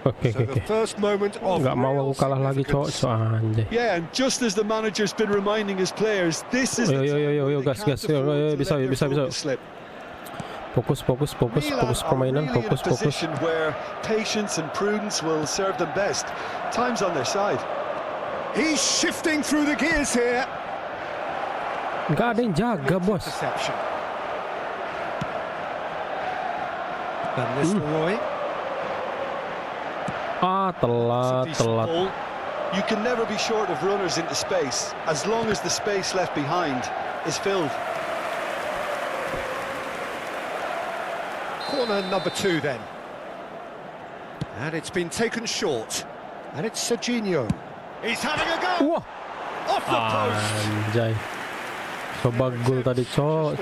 B: Oke. Nggak mau aku kalah lagi cok anjay.
C: Yeah, and just as the manager's been reminding his players, this is
B: Yo, gas. Bisa. Fokus permainan, fokus.
C: Where patience and prudence will serve them best. Time's on their side.
A: He's shifting through the gears here.
B: Nggak ada yang jaga, bos.
A: Van Nistelrooy.
B: Telat.
C: You can never be short of runners into space as long as the space left behind is filled.
A: Corner number 2 then. And it's been taken short. And it's Serginho. He's having a go.
B: Wah.
A: Off the post.
B: Anjay. Coba gol tadi cok.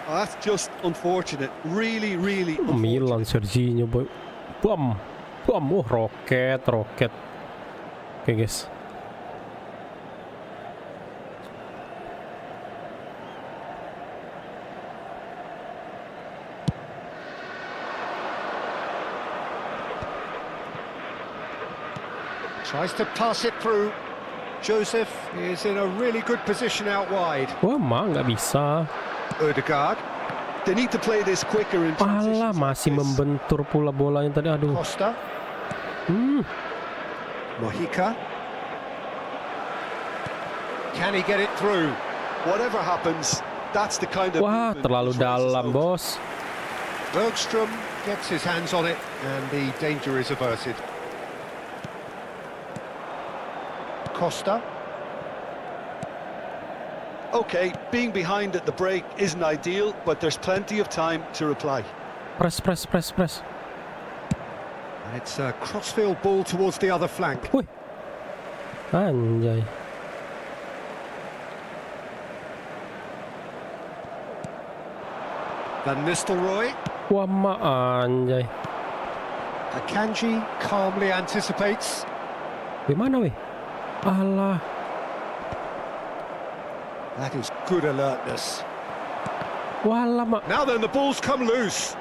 C: Oh, that's just unfortunate. Really unfortunate.
B: Milan Serginho boy. Bam. Roket. Oke guys.
A: Tries to pass it through. Joseph is in a really good position out wide.
B: Wah, nggak bisa.
A: Odegaard.
C: They need to play this quicker in transition.
B: Masih membentur pula bolanya tadi, aduh.
A: Costa. Mojica. Can he get it through?
C: Whatever happens, that's the kind of.
B: Wah, terlalu dalam, bos.
A: Bergstrom gets his hands on it and the danger is averted. Costa.
C: Okay, being behind at the break isn't ideal, but there's plenty of time to reply.
B: Press.
A: And it's a crossfield ball towards the other flank.
B: Wih. Anjay.
A: Van Nistelrooy.
B: Wah, anjay.
A: Akanji calmly anticipates.
B: Gimana weh? Alah.
A: That is good alertness.
B: Wah, lama.
A: Now then, the ball's come loose.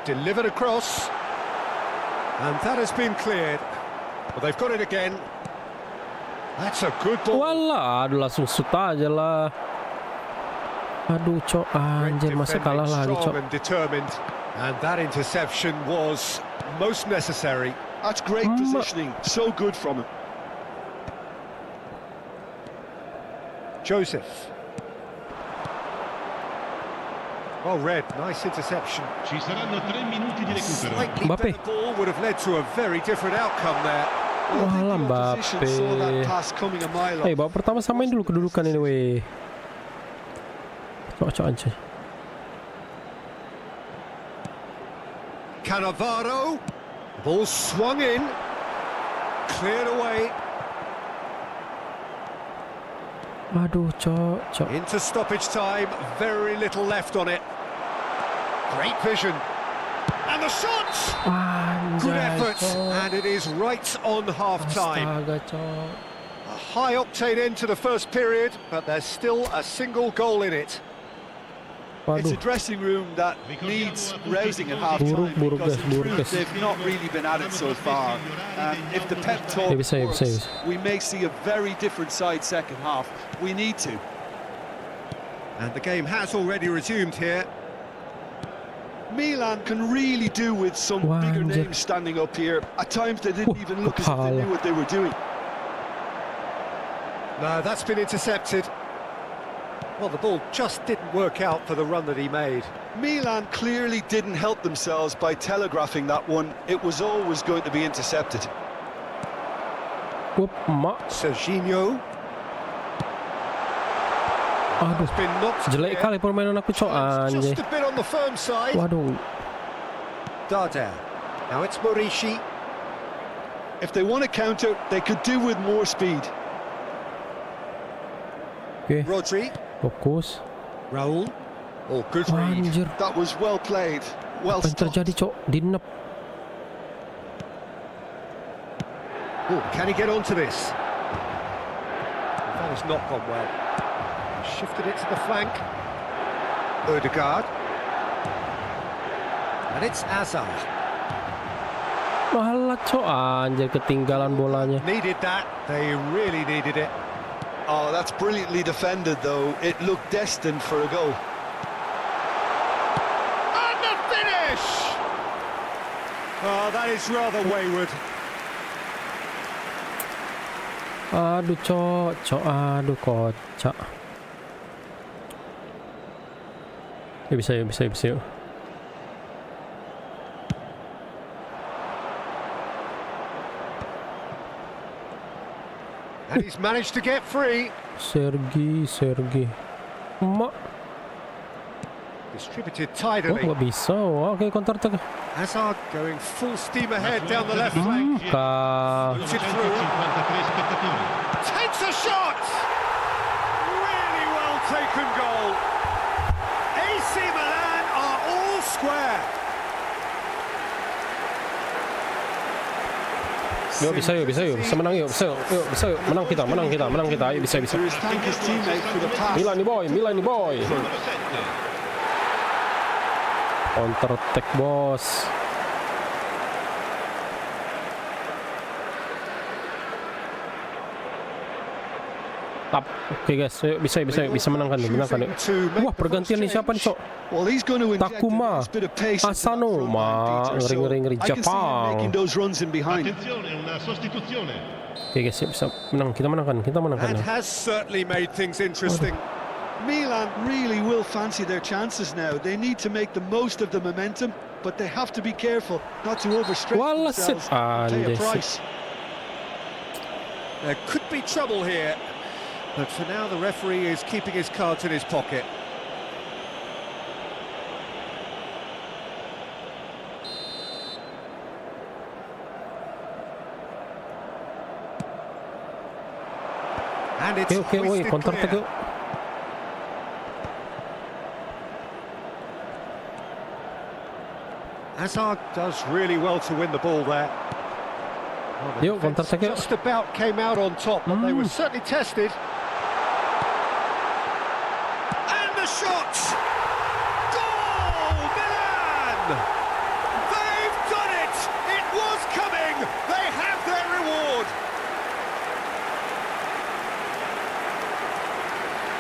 A: Delivered across. And that has been cleared. Well, they've got it again. That's a good ball.
B: Walah, aduh langsung shoot aja lah. Aduh, cok, anjir, masa kalah lagi, cok.
A: And determined. And that interception was most necessary.
C: That's great positioning. So good from him.
A: Joseph. Well read, nice interception.
D: Ci saranno 3 minuti di recupero.
A: Slightly
B: Mbappe.
A: better ball would have led to a very different outcome there.
B: Walah, Mbappe. Babak pertama samain dulu kedudukan ini, weh. Cok aja.
A: Cannavaro. Ball swung in. Cleared away.
B: Aduh, cok.
A: Into stoppage time. Very little left on it. Great vision. And the shot! Good effort. And it is right on half-time.
B: Astaga, cok.
A: A high-octane end to the first period, but there's still a single goal in it.
C: It's a dressing room that needs rousing at half-time because the truth, they've not really been at it so far. And if the pep talk works, we may see a very different side second half. We need to.
A: And the game has already resumed here.
C: Milan can really do with some bigger names standing up here. At times they didn't even look as if they knew what they were doing.
A: No, that's been intercepted. Well, the ball just didn't work out for the run that he made.
C: Milan clearly didn't help themselves by telegraphing that one. It was always going to be intercepted.
A: Serginho.
B: Aduh, jelek kali permainan aku, cok. Anjay.
A: Just a bit on the firm side.
B: Waduh.
A: Darder. Now it's Morishi.
C: If they want to counter, they could do with more speed.
B: Okay.
A: Rodri.
B: Fokus.
A: Raul. Oh, good read.
B: Anjir.
C: That was well played. Well
B: Apa yang terjadi, cok? Dinep.
A: Oh, can he get onto this? That has not gone well. He shifted it to the flank. Odegaard. And it's Azar.
B: Malah, cok. Anjir, ketinggalan bolanya.
A: Needed that. They really needed it.
C: Oh, that's brilliantly defended, though. It looked destined for a goal.
A: And the finish! Oh, that is rather wayward.
B: Aduh, cok. Aduh, kocak. Ya, bisa.
A: And he's managed to get free.
B: Sergi. Mak.
A: Distributed tidily.
B: Oh, nggak bisa. Oke, counter attack.
A: Hazard going full steam ahead down the left flank. Booted through. Takes a shot. Really well taken goal. AC Milan are all square.
B: Yuk, bisa menang, yuk, bisa, menang kita, ayo bisa. Milan nih boy. Counter attack, bos. Tap. Oke, guys, yuk, bisa menangkan yuk. Wah, pergantian nih siapa nih, cok? Takuma, Asano, ngeri Jepang. Oke, guys, bisa menang. Kita menangkan.
A: That has certainly made things interesting.
C: Milan really will fancy their chances now. They need to make the most of the momentum, but they have to be careful not to overstretch themselves and pay a price.
A: There could be trouble here, but for now the referee is keeping his cards in his pocket. And it's
B: okay, counter attack.
A: Hazard does really well to win the ball there.
B: Well, the
A: just about came out on top, but they were certainly tested. And the shot! Goal! Milan! They've done it! It was coming! They have their reward!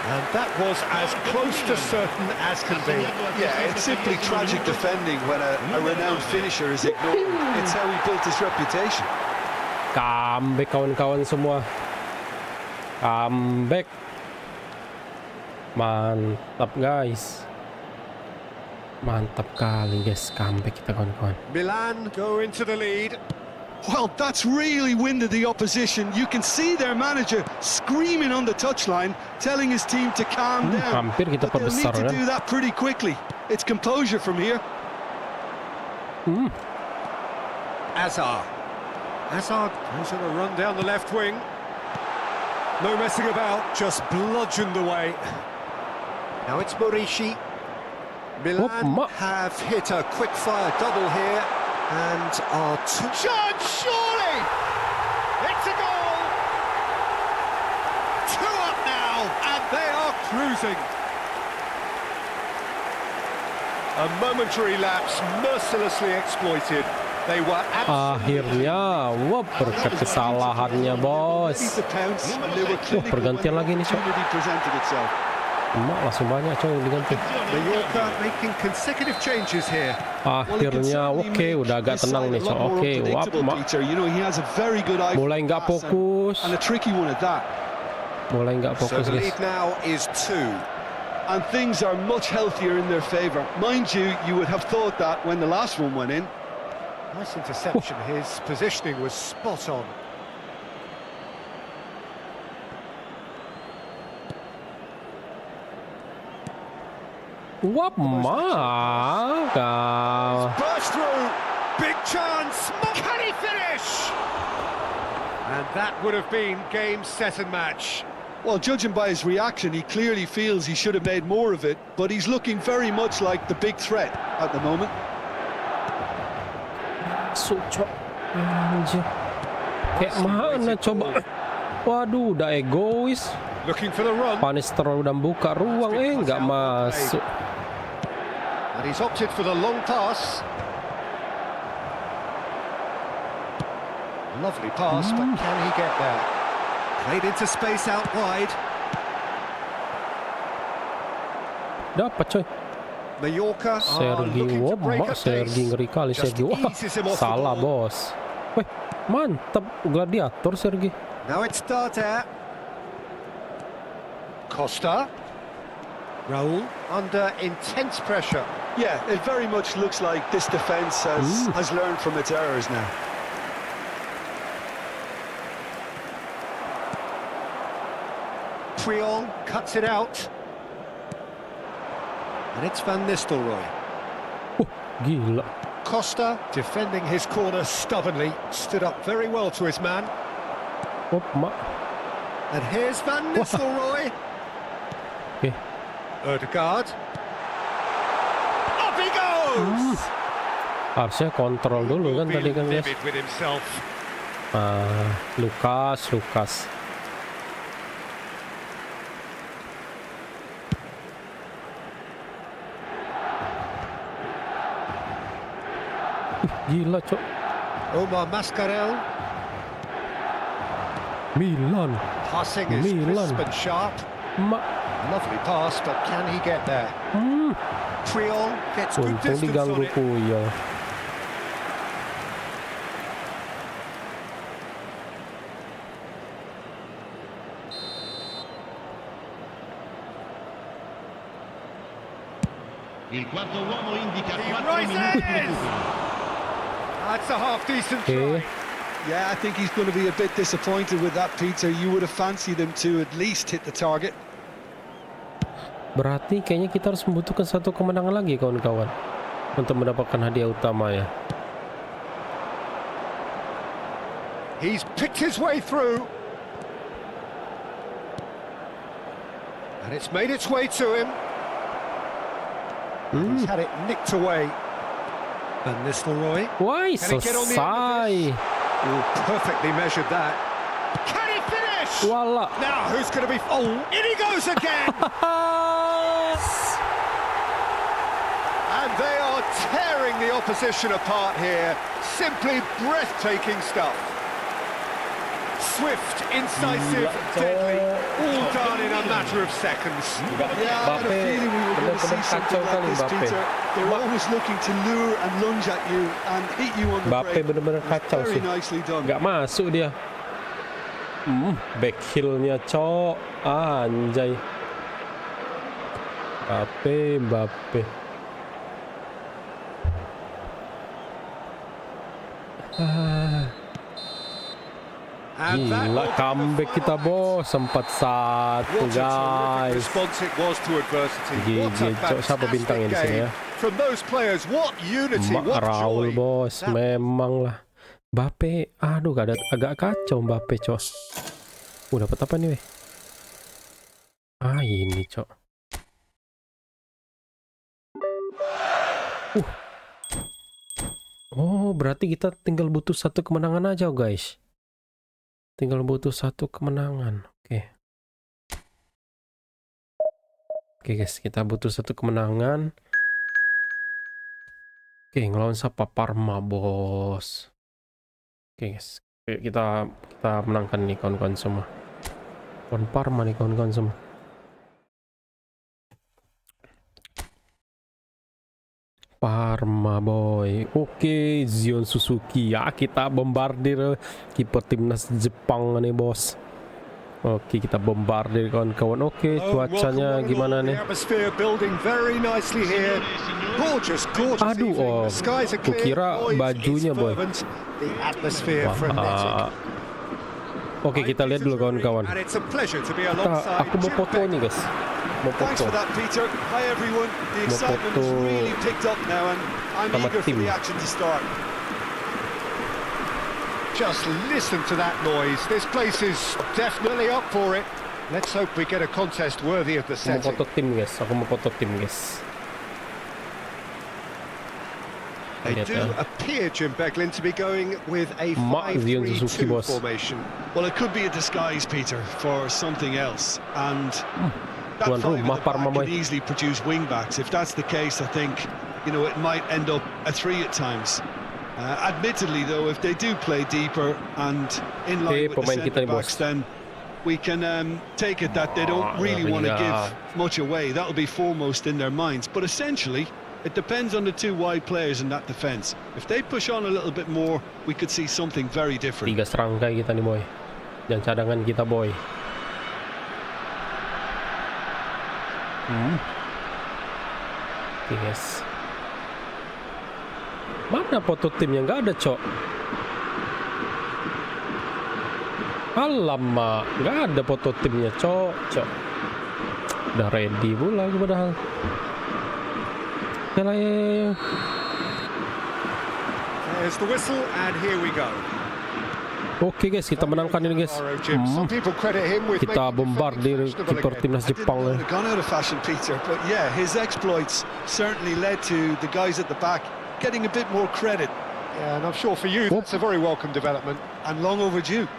A: And that was as close to certain as can be.
C: Yeah, it's simply tragic defending when a renowned finisher is ignored. It's how he built his reputation.
B: Comeback, kawan-kawan semua. Comeback. Mantap, guys. Mantap kali, guys. Comeback kita, kawan-kawan.
A: Milan go into the lead.
C: Well, that's really winded the opposition. You can see their manager screaming on the touchline, telling his team to calm down.
B: Hampir kita
C: But they'll need
B: perbesar,
C: to
B: kan?
C: do that pretty quickly. It's composure from here.
A: Hazard goes on a run down the left wing. No messing about, just bludgeoned away. Now it's Morishi. Milan have hit a quick-fire double here, and are two... Shot, surely! It's a goal! 2 up now, and they are cruising. A momentary lapse, mercilessly exploited. They were
B: akhirnya, berkat kesalahannya, bos. Pergantian lagi nih, Cok. Langsung banyak, Cok, yang diganti. Akhirnya, oke, udah agak tenang nih, Cok. Oke, mulai nggak fokus. Mulai nggak fokus, guys.
C: And things are much healthier in their favour. Mind you, you would have thought that when the last one went in.
A: Nice interception. His positioning was spot on. Burst through. Big chance. Can he finish? And that would have been game, set and match.
C: Well, judging by his reaction, he clearly feels he should have made more of it, but he's looking very much like the big threat at the moment.
B: Anjir. Kayak mana coba? Waduh, udah egois.
A: Looking for the run.
B: Panistro udah buka ruang, nggak masuk.
A: And he's opted for the long pass. Lovely pass, but can he get there? Played into space out wide.
B: Dapat, coy.
A: Mallorca
B: Sergi, Sergi ngeri kali Sergi. Wah, salah, bos. Wih, mantap gladiator Sergi.
A: Now it's Darder. Costa. Raul under intense pressure.
C: Yeah, it very much looks like this defence has learned from its errors now.
A: Triol cuts it out. And it's Van Nistelrooy.
B: Gila.
A: Costa defending his corner stubbornly. Stood up very well to his man. And here's Van Nistelrooy.
B: Okay.
A: Ødegaard. Up he goes!
B: Harusnya kontrol dulu kan tadi kan, guys. Lukas. Gila, Cok.
A: Omar Mascarell.
B: Milan.
A: Passing is crisp and sharp. Lovely pass, but can he get there? Triol gets good distance on it.
D: Il quarto uomo indica
A: 4 minuti. That's a half-decent try.
C: Yeah, I think he's going to be a bit disappointed with that, Peter. You would have fancied him to at least hit the target.
B: Berarti kayaknya kita harus membutuhkan satu kemenangan lagi, kawan-kawan, untuk mendapatkan hadiah utama ya.
A: He's picked his way through. And it's made its way to him. He's had it nicked away. Van Nistelrooy.
B: Why selesai?
A: Perfectly measured that. Can he finish?
B: Wala.
A: Now who's going to be... Oh, in he goes again! And they are tearing the opposition apart here. Simply breathtaking stuff. Swift, incisive, deadly, all done in a matter of seconds.
C: Yeah, I had a feeling we were going to see something like this, Peter. They're always looking to lure and lunge at you and hit you on the break.
B: Bener-bener kacau sih. Gak masuk dia. Back heel-nya, Cok. Anjay. Mbappe. Gila, comeback kita, bos. 4-1, guys. GG, Cok. Siapa bintangnya di sini ya?
A: from those players. What unity, what
B: Raul,
A: joy.
B: bos, memang lah. Mbappe, aduh, agak kacau Mbappe, cok. Dapat apa nih, weh? Ini, cok. Oh, berarti kita tinggal butuh satu kemenangan aja, guys. Tinggal butuh satu kemenangan. Oke. Oke, guys, kita butuh satu kemenangan. Oke, ngelawan siapa? Parma, bos. Oke, guys. Kita menangkan nih kawan-kawan semua. Lawan Parma nih kawan-kawan semua. Parma, boy. Oke, Zion Suzuki. Ya, kita bombardir kiper timnas Jepang nih, bos. Oke, kita bombardir kawan-kawan. Oke, cuacanya gimana nih? Aduh, kukira bajunya, boy. Oke, kita lihat dulu kawan-kawan. Aku mau foto nih, guys. Mau foto sama tim.
A: Just listen to that noise. This place is definitely up for it. Let's hope we get a contest worthy of the setting.
B: Aku mau foto tim, guys. Aku mau foto tim, guys.
A: They do appear, Jim Beglin, to be going with a 5-3-2 formation.
C: Well, it could be a disguise, Peter, for something else. And that five at the back can easily produce wing-backs. If that's the case, I think, it might end up a 3 at times. Admittedly, though, if they do play deeper and in line with the centre-backs, then we can take it that they don't really want to give much away. That'll be foremost in their minds. But essentially, it depends on the two wide players in that defence. If they push on a little bit more, we could see something very different.
B: 3 serangkai kita nih, boy. Dan cadangan kita, boy. Oke, guys. Mana foto timnya? Nggak ada, cok. Alamak, nggak ada foto timnya, cok. Udah ready pula aku padahal.
A: There's the whistle and here we go.
B: Oke, guys, kita menangkan ini, guys. Kita bombardir kiper timnas Jepang.
C: Gone out of fashion, Peter, but yeah, his exploits certainly led to the guys at the back getting a bit more credit.
A: Yeah, and I'm sure for you that's a very welcome development
C: and long overdue.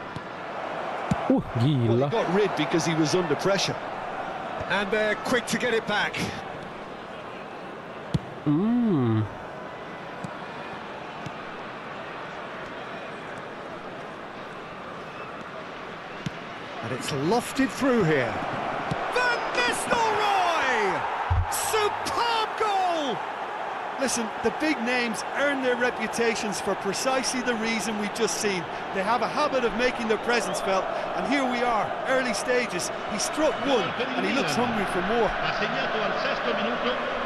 B: Gila.
C: Well, he got rid because he was under pressure.
A: And they're quick to get it back. And it's lofted through here. Van Nistelrooy! Superb goal!
C: Listen, the big names earn their reputations for precisely the reason we've just seen. They have a habit of making their presence felt, and here we are, early stages. He struck one, and he looks hungry for more.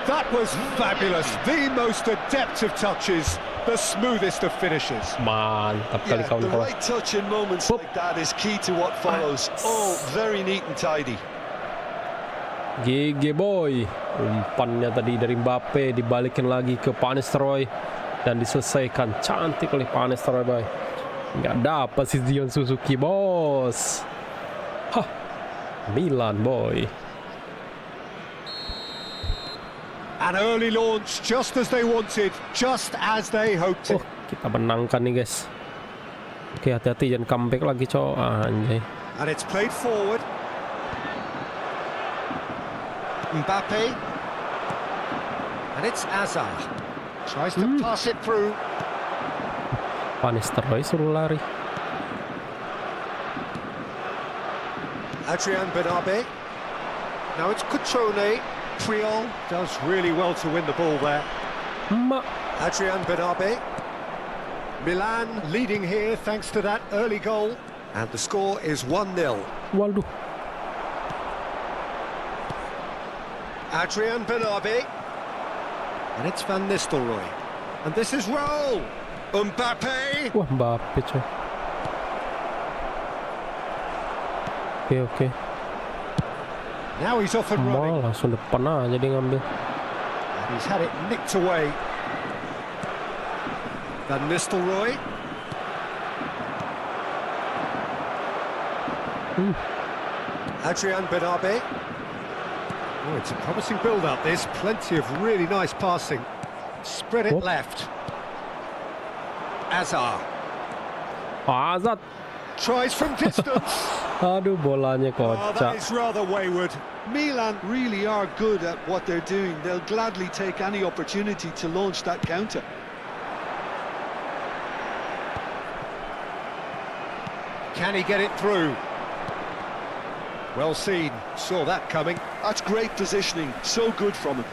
A: That was fabulous. The most adept of touches, the smoothest of finishes.
B: Mantap kali kawan-kawan.
C: The right touch in moments like that is key to what follows. Oh, very neat and tidy.
B: GG, boy. Umpannya tadi dari Mbappe dibalikin lagi ke Nistelrooy dan diselesaikan cantik oleh Nistelrooy, boy. Nggak dapat si Zion Suzuki, bos. Hah, Milan, boy.
A: An early launch, just as they wanted, just as they hoped it.
B: Kita menangkan nih, guys. Oke, hati-hati jangan comeback lagi, cowok. Anjay.
A: And it's played forward. Mbappe. And it's Azar. Tries to pass it through.
B: Nistelrooy suruh lari.
A: Adrian Benabe. Now it's Cutrone. Triol does really well to win the ball there. Adrian Benabe. Milan leading here thanks to that early goal. And the score is 1-0.
B: Waduh.
A: Adrian Benabe. And it's Van Nistelrooy. And this is Raul. Mbappe.
B: Wah, Mbappe, coy. Oke.
A: Now he's off and running.
B: Langsung depan aja dia ngambil.
A: And He's had it nicked away. Van Nistelrooy. Adrian Benabe. Oh, it's a promising build-up, this. Plenty of really nice passing. Spread it left. Azar.
B: Azat.
A: Tries from distance.
B: Aduh, bolanya
A: Oh, that
B: kocak.
A: is rather wayward.
C: Milan really are good at what they're doing. They'll gladly take any opportunity to launch that counter.
A: Can he get it through? Well seen. Saw that coming.
C: That's great positioning. So good from him.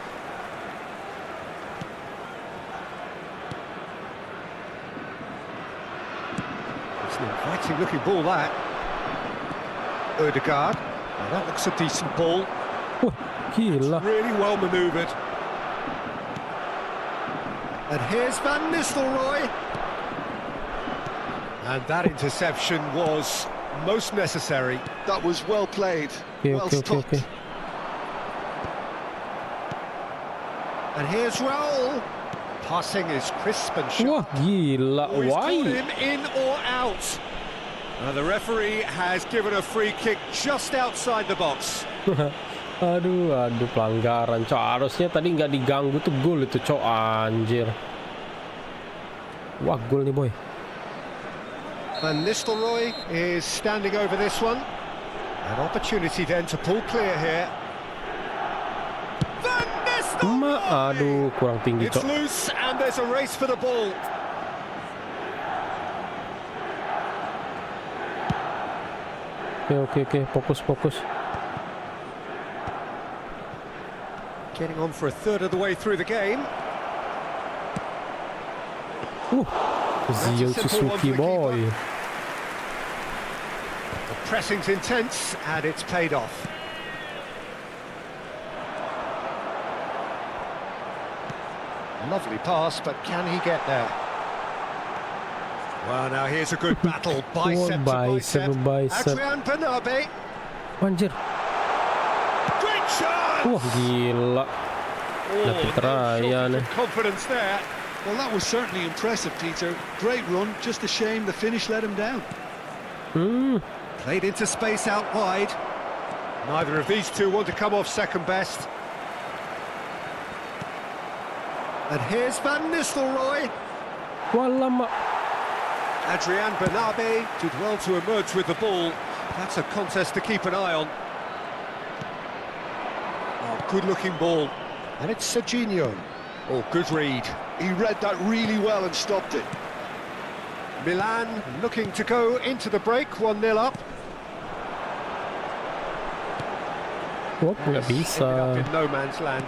A: It's an inviting looking ball, that. Ødegaard. Now that looks a decent ball.
B: Gila.
A: Really well manoeuvred. And here's Van Nistelrooy. And that interception was most necessary.
C: That was well played. Well stopped.
B: Okay.
A: And here's Raul. Passing is crisp and sharp.
B: Wah, gila.
A: Oh, he's caught
B: Why?
A: him in or out. The referee has given a free kick just outside the box.
B: Aduh, pelanggaran, cok. Harusnya tadi nggak diganggu tuh gol itu, cok. Anjir. Wah, gol nih, boy.
A: Van Nistelrooy is standing over this one. An opportunity then to pull clear here. Van Nistelrooy!
B: Aduh, kurang tinggi,
A: It's
B: cok.
A: loose and there's a race for the ball.
B: Oke, fokus.
A: Getting on for a third of the way through the game.
B: Zio Suzuki, boy.
A: The pressing's intense and it's paid off. Lovely pass, but can he get there? Well, now here's a good battle, bicep to bicep. Adrian Benabe.
B: Anjir.
A: Great shot!
B: Wah, gila. Dapat raya nih.
A: Confidence there.
C: Well, that was certainly impressive, Peter. Great run, just a shame the finish let him down.
A: Played into space out wide. Neither of these two want to come off second best. And here's Van Nistelrooy.
B: Walama.
A: Adrian Benabe did well to emerge with the ball. That's a contest to keep an eye on. Oh, good-looking ball. And it's Serginho. Oh, good read.
C: He read that really well and stopped it.
A: Milan looking to go into the break, 1-0 up.
B: Wah, nggak bisa.
A: Ended up in no man's land.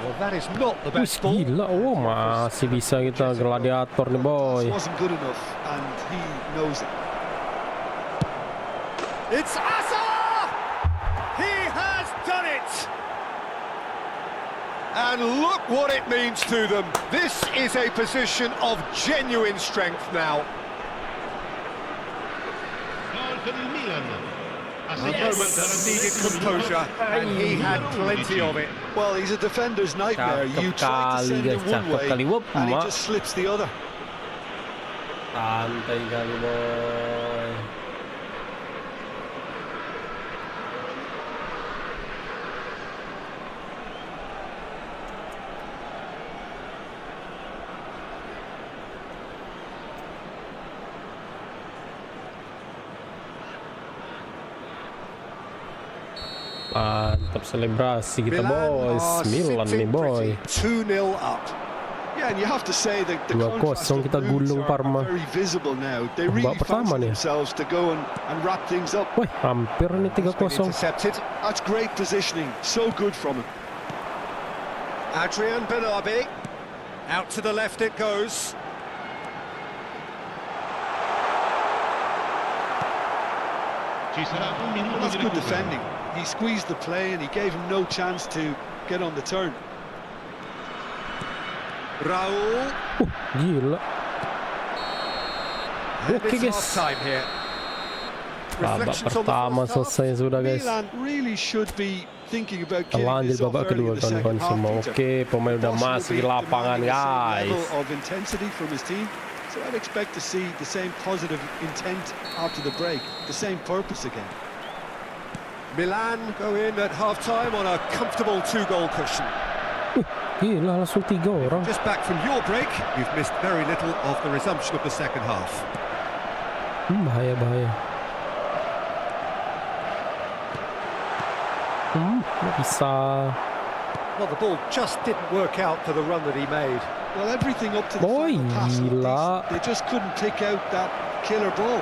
A: Well, that is not the best ball.
B: Gila, masih bisa kita gladiator nih, boy.
C: Wasn't good enough, and he knows it.
A: It's Azar! He has done it! And look what it means to them. This is a position of genuine strength now.
D: Gol per il Milan.
A: A moment that needed composure, and he had plenty of it.
C: Well, he's a defender's nightmare. You try to send him one way, and he just slips the other.
B: Santai kali, boy. Mantap selebrasi kita, boys. Milan nih, boy.
A: 2-0 up.
C: Yeah, and you have to say that the
B: 2-0 kita gulung Parma.
C: very visible now. They really
B: pertama
C: fancy
B: nih.
C: themselves to go and wrap things up.
B: Wih, hampir nih 3-0.
A: Intercepted.
C: That's great positioning. So good from him.
A: Adrian Benabe. Out to the left it goes.
D: Ci sarà un minuto
C: That's
D: di
C: good
D: recupero.
C: defending. He squeezed the play and he gave him no chance to get on the turn.
A: Raul.
B: Gila.
A: And
B: Okay,
A: it's
B: guys.
A: half time here.
B: Babak pertama selesai sudah, guys. Lanjut babak kedua, kawan-kawan semua. Oke, pemain udah masuk di lapangan, guys.
C: So I'd expect to see the same positive intent after the break, the same purpose again.
A: Milan go in at half-time on a comfortable 2-goal cushion.
B: Gila, langsung 3 orang.
A: Just back from your break, you've missed very little of the resumption of the second half.
B: Bahaya. Nggak bisa.
A: Well, the ball just didn't work out for the run that he made.
C: Well, everything up to the final pass looked decent. They just couldn't pick out that killer ball.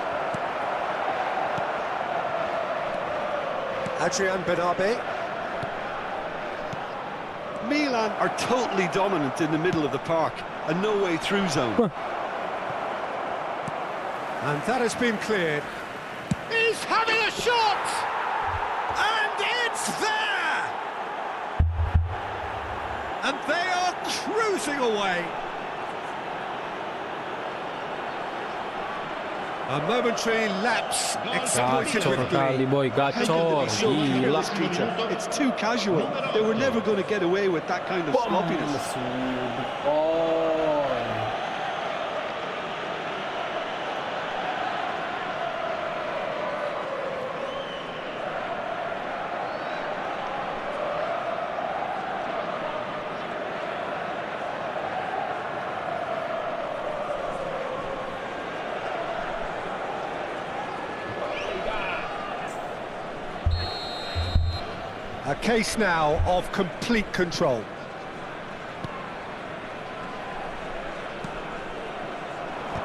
C: Milan are totally dominant in the middle of the park, a no-way through zone.
A: And that has been cleared. He's having a shot! And it's there! And they are cruising away. A momentary lapse exploited with glee.
B: Boy, gacor. Gila.
C: It's too casual. They were never going to get away with that kind of sloppiness.
A: A case now of complete control.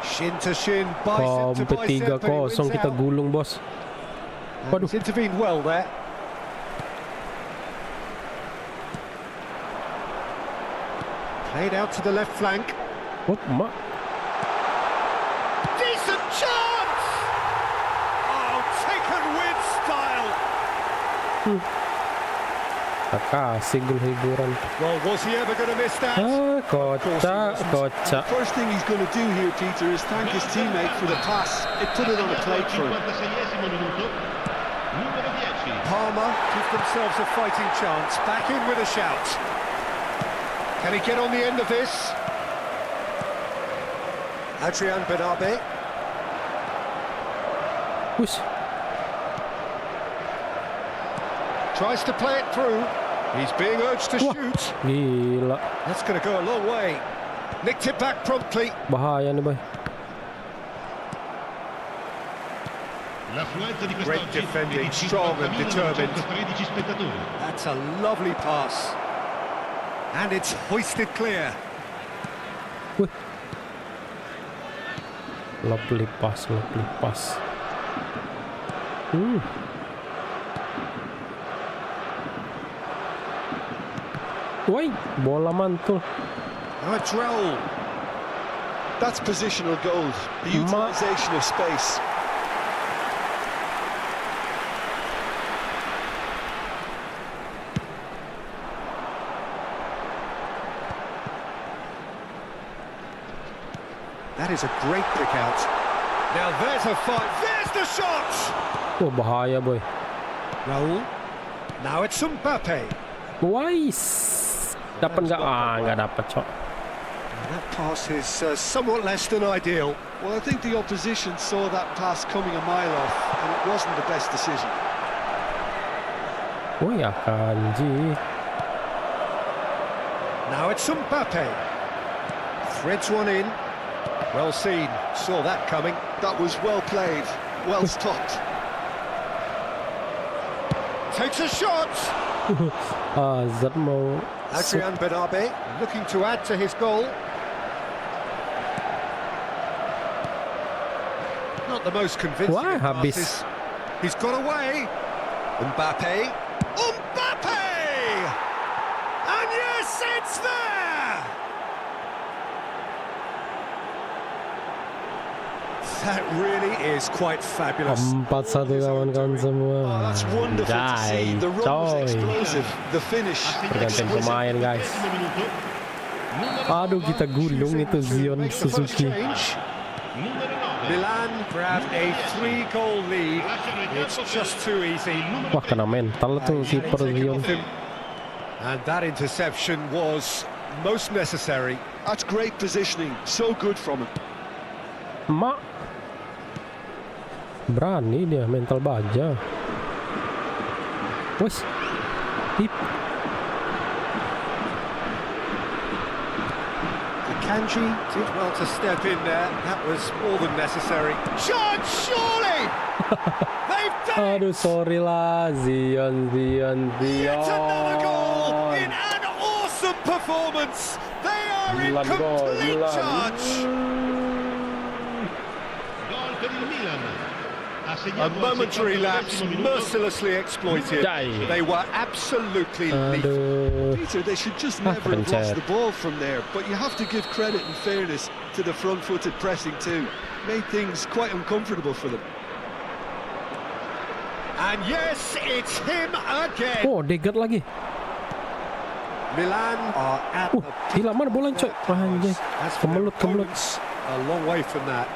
A: Shin to shin, bicep to bicep.
B: 3-0 kita gulung, bos.
A: Waduh. He's intervened well there. Played out to the left flank.
B: What?
A: Decent chance! Oh, taken with style.
B: Kasih gol hiburan.
A: Well, was he ever going to miss that?
B: Kocak.
C: First thing he's going to do here, Peter, is thank his teammate for the pass. It put it on a plate for him.
A: Parma give themselves a fighting chance. Back in with a shout. Can he get on the end of this? Adrian Benabe.
B: Whoosh.
A: Tries to play it through. He's being urged to shoot.
B: Gila.
A: That's going to go a long way. Nicked it back promptly.
B: Bahaya nih, boy.
A: Great defending, strong and determined. That's a lovely pass. And it's hoisted clear.
B: Lovely pass. Woi, bola mantul.
A: A droll.
C: That's positional gold. The utilisation of space.
A: That is a great pick out. Now there's a fight. There's the shot.
B: Oh, bahaya, boy.
A: Raul. Now it's Mbappe.
B: Wise. Dapat nggak? Nggak dapat, cok.
A: That pass is somewhat less than ideal.
C: Well, I think the opposition saw that pass coming a mile off, and it wasn't the best decision.
B: Oh ya, Kanji.
A: Now it's Mbappe. Threads one in. Well seen. Saw that coming.
C: That was well played. Well stopped.
A: Takes a shot.
B: Zat mau.
A: Adrian Benabe looking to add to his goal. Not the most convincing of passes. He's got away. Mbappe. And yes, it's there! That really is quite fabulous.
B: 4-1 kawan-kawan semua.
C: Oh, that's wonderful to see. The run was explosive. The finish.
B: Pergantian pemain, guys. Aduh, kita gulung itu Zion Suzuki.
A: Milan grab a 3-goal lead. It's just too easy.
B: Wah, kena mental tuh kiper Lyon.
A: And that interception was most necessary.
C: That's great positioning, so good from him.
B: Mak, berani dia mental baja. Wes, tip.
A: Kanji did well to step in there. That was more than necessary. Shot, surely! They've done
B: Aduh, sorry lah, Zion.
A: Yet another goal in an awesome performance. They are in complete charge.
D: Gol per il Milan.
A: A momentary lapse mercilessly exploited. They were absolutely lethal.
C: Peter, they should just never have lost the ball from there, but you have to give credit and fairness to the front-footed pressing too. Made things quite uncomfortable for them.
A: And yes, it's him again.
B: Oh, degat lagi.
A: Milan are at the
B: gila, mana bola coy. Anjay. Kemelut.
A: A long way from that.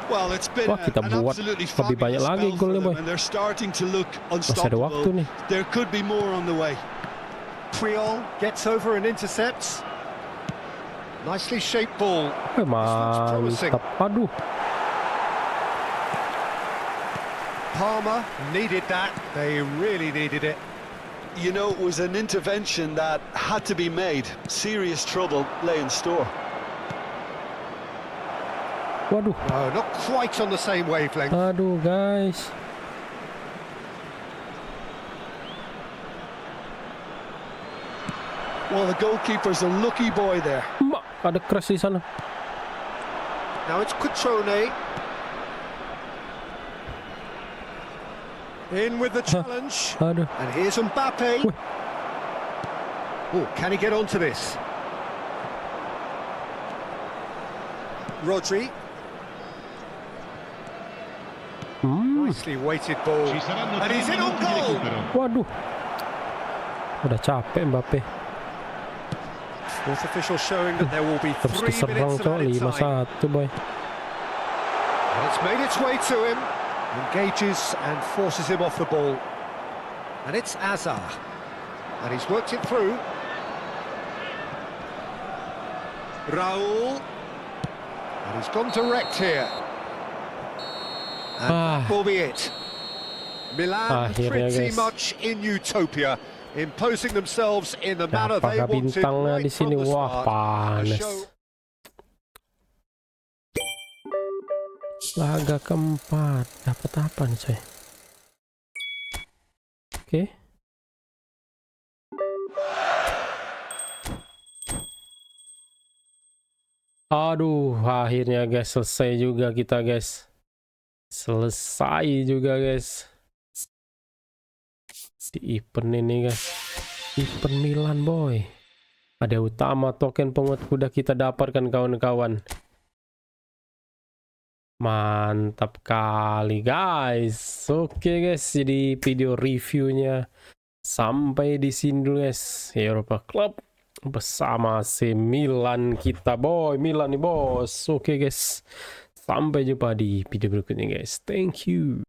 C: Well, it's been
B: kita
C: an
B: buat
C: absolutely
B: lebih banyak lagi golnya, boy.
C: and they're starting to look
B: Masih ada waktu
C: unstoppable.
B: nih.
C: There could be more on the way.
A: Priol gets over and intercepts. Nicely shaped ball.
B: Mantap. Aduh.
A: Palmer needed that. They really needed it.
C: You know, it was an intervention that had to be made. Serious trouble lay in store.
B: Waduh.
A: No, not quite on the same wavelength.
B: Aduh, guys.
C: Well, the goalkeeper's a lucky boy there.
B: Mak, ada crash di sana.
A: Now it's Cutrone. In with the challenge.
B: Aduh.
A: And here's Mbappe. Oh, can he get onto this? Rodri. Nicely weighted ball. And he's in on goal.
B: Waduh. Udah capek Mbappe.
A: Fourth official showing that there will be
B: Terus
A: 3
B: diserang
A: minutes of added time.
B: 5-1 boy.
A: And it's made its way to him. Engages and forces him off the ball. And it's Azar. And he's worked it through. Raul. And he's gone direct here. And that will be it. Milan pretty much in utopia, imposing themselves in the manner they wanted right
B: di sini?
A: from the
B: Wah,
A: start.
B: panas. Laga keempat. Dapat apa nih, coy? Oke. Aduh, akhirnya guys, selesai juga kita, guys. Selesai juga, guys. Di event ini, guys. Event Milan, boy. Ada utama token penguat kuda kita dapatkan, kawan-kawan. Mantap kali, guys. Oke, guys, jadi video reviewnya sampai di sini dulu, guys. Europa Club bersama AC Milan kita, boy. Milan nih, bos. Oke, guys. Sampai jumpa di video berikutnya, guys. Thank you.